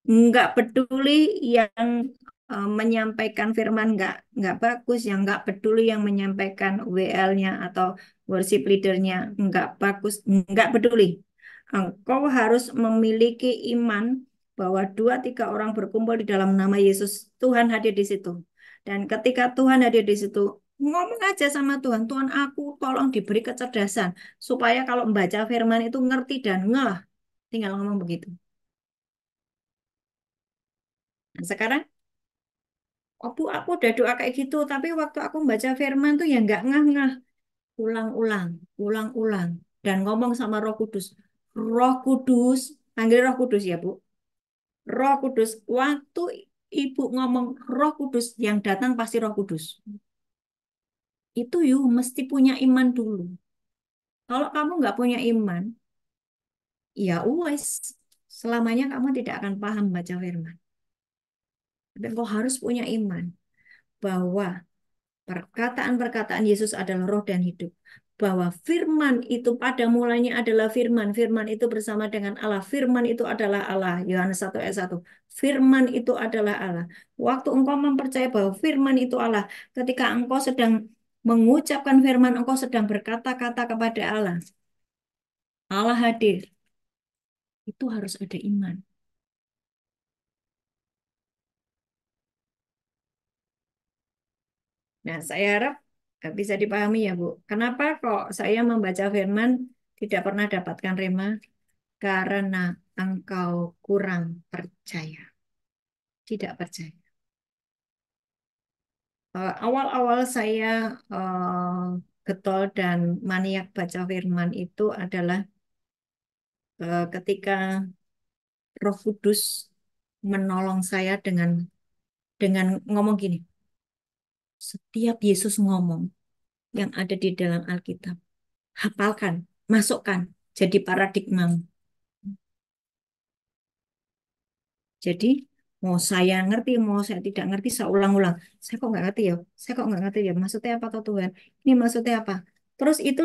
Nggak peduli yang menyampaikan firman nggak bagus, yang nggak peduli yang menyampaikan WL-nya atau worship leader-nya nggak bagus, nggak peduli. Engkau harus memiliki iman bahwa dua tiga orang berkumpul di dalam nama Yesus, Tuhan hadir di situ. Dan ketika Tuhan hadir di situ, ngomong aja sama Tuhan, Tuhan aku tolong diberi kecerdasan supaya kalau membaca firman itu ngerti dan ngeh. Tinggal ngomong begitu. Nah, sekarang oh Bu, aku udah doa kayak gitu, tapi waktu aku baca firman tuh ya nggak ngah-ngah. Ulang-ulang, ulang-ulang. Dan ngomong sama Roh Kudus. Roh Kudus, panggil Roh Kudus ya Bu. Roh Kudus, waktu Ibu ngomong Roh Kudus, yang datang pasti Roh Kudus. Itu yuk mesti punya iman dulu. Kalau kamu nggak punya iman, ya wes, selamanya kamu tidak akan paham baca firman. Tapi kau harus punya iman bahwa perkataan-perkataan Yesus adalah roh dan hidup. Bahwa firman itu pada mulanya adalah firman. Firman itu bersama dengan Allah. Firman itu adalah Allah. Yohanes 1 ayat 1. Firman itu adalah Allah. Waktu engkau mempercayai bahwa firman itu Allah. Ketika engkau sedang mengucapkan firman, engkau sedang berkata-kata kepada Allah. Allah hadir. Itu harus ada iman. Nah, saya harap bisa dipahami ya, Bu. Kenapa kok saya membaca firman tidak pernah dapatkan rema? Karena engkau kurang percaya. Tidak percaya. Awal-awal saya getol dan maniak baca firman itu adalah ketika Roh Kudus menolong saya dengan ngomong gini. Setiap Yesus ngomong yang ada di dalam Alkitab, hafalkan, masukkan, jadi paradigma. Jadi mau saya ngerti, mau saya tidak ngerti, saya ulang-ulang. Saya kok nggak ngerti ya? Saya kok nggak ngerti ya? Maksudnya apa toh Tuhan? Ini maksudnya apa? Terus itu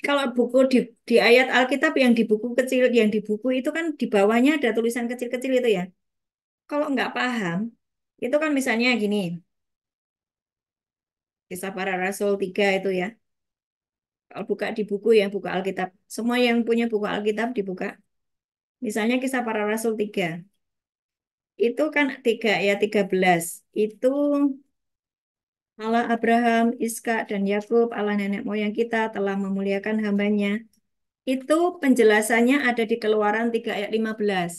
kalau buku di ayat Alkitab yang di buku kecil, yang di buku itu kan di bawahnya ada tulisan kecil-kecil itu ya. Kalau nggak paham, itu kan misalnya gini, Kisah Para Rasul 3 itu ya. Kalau buka di buku ya, buka Alkitab. Semua yang punya buku Alkitab dibuka. Misalnya Kisah Para Rasul 3. Itu kan 3 ya 13. Itu Allah Abraham, Iskak, dan Yakub, Allah nenek moyang kita telah memuliakan hambanya. Itu penjelasannya ada di Keluaran 3 ayat 15.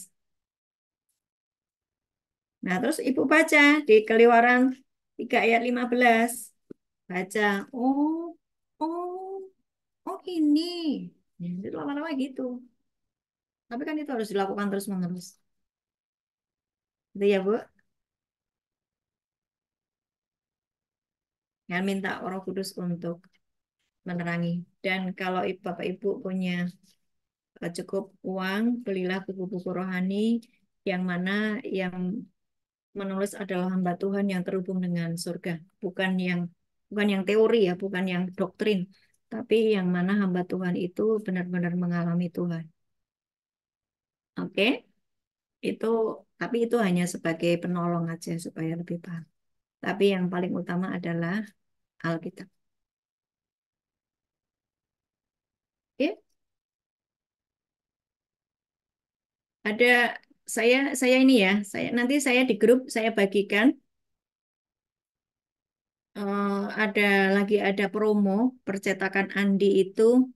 Nah, terus Ibu baca di Keluaran 3 ayat 15. Baca, oh, oh, oh ini. Ya, itu lama-lama gitu. Tapi kan itu harus dilakukan terus-menerus. Itu ya, Bu. Yang minta Roh Kudus untuk menerangi. Dan kalau Bapak Ibu punya cukup uang, belilah buku-buku rohani yang mana yang menulis adalah hamba Tuhan yang terhubung dengan surga, bukan yang teori ya, bukan yang doktrin, tapi yang mana hamba Tuhan itu benar-benar mengalami Tuhan. Oke, itu tapi itu hanya sebagai penolong aja supaya lebih paham. Tapi yang paling utama adalah Alkitab. Oke, ada saya ini ya, nanti saya di grup saya bagikan ada ada promo percetakan Andi itu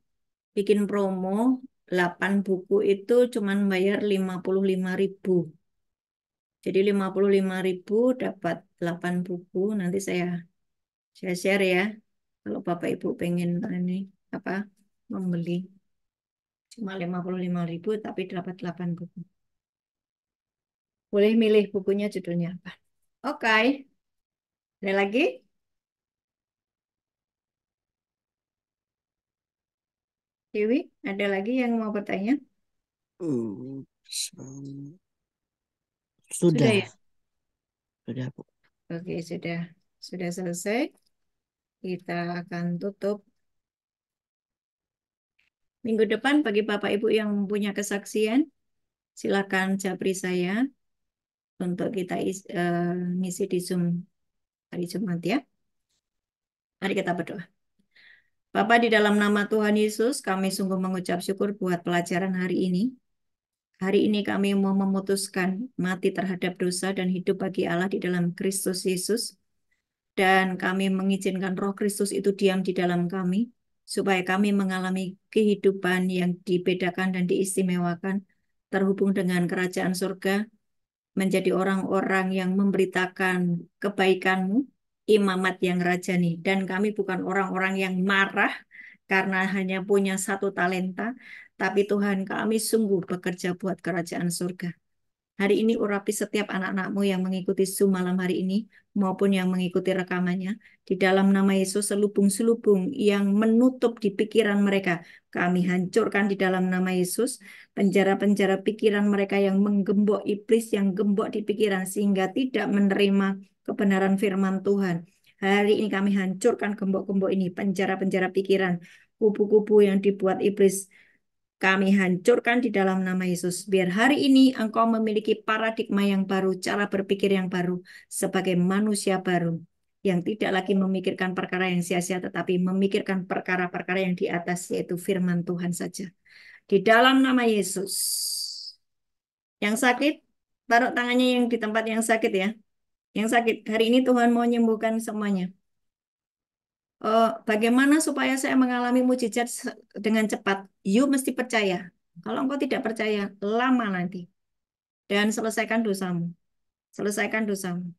bikin promo 8 buku itu cuman bayar 55.000. Jadi 55.000 dapat 8 buku. Nanti saya share ya. Kalau Bapak Ibu pengen ini apa membeli cuma 55.000 tapi dapat 8 buku. Boleh milih bukunya judulnya apa. Oke. Ada lagi? Dewi, ada lagi yang mau bertanya? Hmm, Sudah Sudah, ya? sudah Bu. Oke, sudah selesai. Kita akan tutup. Minggu depan bagi Bapak Ibu yang punya kesaksian, silakan japri saya untuk kita ngisi di Zoom hari Jumat ya. Mari kita berdoa. Bapak, di dalam nama Tuhan Yesus, kami sungguh mengucap syukur buat pelajaran hari ini. Hari ini kami mau memutuskan mati terhadap dosa dan hidup bagi Allah di dalam Kristus Yesus. Dan kami mengizinkan Roh Kristus itu diam di dalam kami, supaya kami mengalami kehidupan yang dibedakan dan diistimewakan, terhubung dengan kerajaan surga, menjadi orang-orang yang memberitakan kebaikan-Mu, imamat yang rajani. Dan kami bukan orang-orang yang marah karena hanya punya 1 talenta, tapi Tuhan kami sungguh bekerja buat kerajaan surga. Hari ini urapi setiap anak-anak-Mu yang mengikuti Zoom malam hari ini, maupun yang mengikuti rekamannya. Di dalam nama Yesus, selubung-selubung yang menutup di pikiran mereka, kami hancurkan di dalam nama Yesus. Penjara-penjara pikiran mereka yang menggembok iblis, yang gembok di pikiran, sehingga tidak menerima kebenaran firman Tuhan. Hari ini kami hancurkan gembok-gembok ini, penjara-penjara pikiran, kubu-kubu yang dibuat iblis, kami hancurkan di dalam nama Yesus. Biar hari ini engkau memiliki paradigma yang baru, cara berpikir yang baru, sebagai manusia baru, yang tidak lagi memikirkan perkara yang sia-sia, tetapi memikirkan perkara-perkara yang di atas, yaitu firman Tuhan saja. Di dalam nama Yesus. Yang sakit, taruh tangannya yang di tempat yang sakit ya. Yang sakit, hari ini Tuhan mau menyembuhkan semuanya. Bagaimana supaya saya mengalami mujizat dengan cepat? You mesti percaya. Kalau engkau tidak percaya, lama nanti. Dan selesaikan dosamu. Selesaikan dosamu.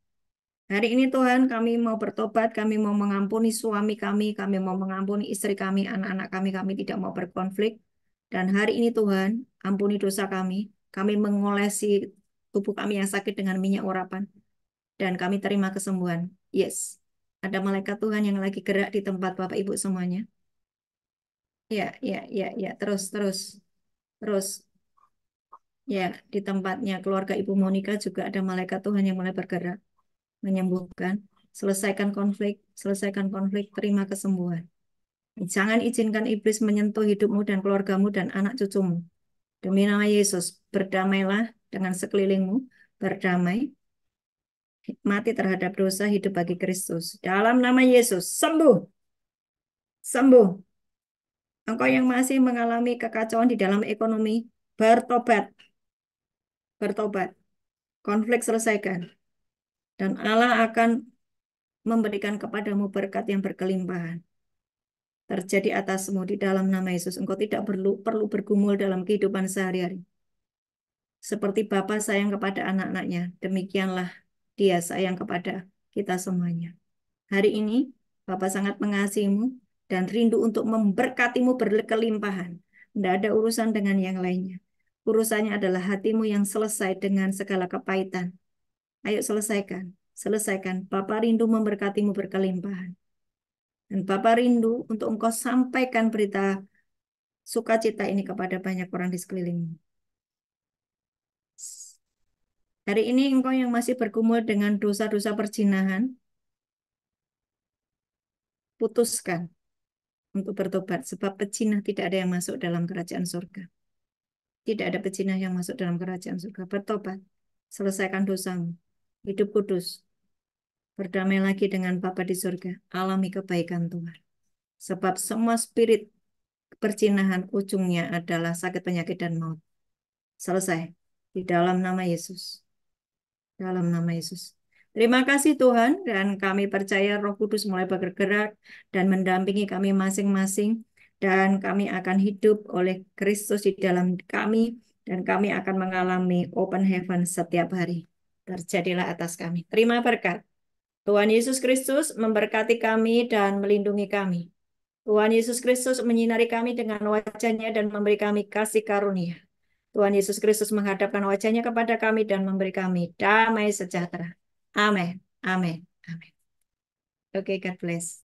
Hari ini Tuhan, kami mau bertobat, kami mau mengampuni suami kami mau mengampuni istri kami, anak-anak kami tidak mau berkonflik. Dan hari ini Tuhan, ampuni dosa kami mengolesi tubuh kami yang sakit dengan minyak urapan. Dan kami terima kesembuhan. Yes. Ada malaikat Tuhan yang lagi gerak di tempat Bapak Ibu semuanya. Ya. Terus. Ya, di tempatnya keluarga Ibu Monica juga ada malaikat Tuhan yang mulai bergerak, menyembuhkan. Selesaikan konflik, terima kesembuhan. Jangan izinkan iblis menyentuh hidupmu dan keluargamu dan anak cucumu. Demi nama Yesus, berdamailah dengan sekelilingmu, berdamai, mati terhadap dosa, hidup bagi Kristus. Dalam nama Yesus, sembuh, sembuh. Engkau yang masih mengalami kekacauan di dalam ekonomi, bertobat, bertobat. Konflik selesaikan. Dan Allah akan memberikan kepadamu berkat yang berkelimpahan. Terjadi atasmu di dalam nama Yesus. Engkau tidak perlu bergumul dalam kehidupan sehari-hari. Seperti Bapa sayang kepada anak-anaknya, demikianlah Dia sayang kepada kita semuanya. Hari ini, Bapa sangat mengasihimu dan rindu untuk memberkatimu berkelimpahan. Tidak ada urusan dengan yang lainnya. Urusannya adalah hatimu yang selesai dengan segala kepahitan. Ayo selesaikan, selesaikan. Bapa rindu memberkatimu berkelimpahan. Dan Bapa rindu untuk engkau sampaikan berita sukacita ini kepada banyak orang di sekelilingmu. Hari ini engkau yang masih bergumul dengan dosa-dosa perzinahan, putuskan untuk bertobat. Sebab pezina tidak ada yang masuk dalam kerajaan surga. Tidak ada pezina yang masuk dalam kerajaan surga. Bertobat, selesaikan dosamu, hidup kudus, berdamai lagi dengan Bapa di surga, alami kebaikan Tuhan. Sebab semua spirit perzinahan ujungnya adalah sakit, penyakit, dan maut. Selesai di dalam nama Yesus. Dalam nama Yesus. Terima kasih Tuhan, dan kami percaya Roh Kudus mulai bergerak dan mendampingi kami masing-masing, dan kami akan hidup oleh Kristus di dalam kami, dan kami akan mengalami open heaven setiap hari. Terjadilah atas kami. Terima berkat. Tuhan Yesus Kristus memberkati kami dan melindungi kami. Tuhan Yesus Kristus menyinari kami dengan wajah-Nya dan memberi kami kasih karunia. Tuhan Yesus Kristus menghadapkan wajah-Nya kepada kami dan memberi kami damai sejahtera. Amin. Amin. Amin. Oke, God bless.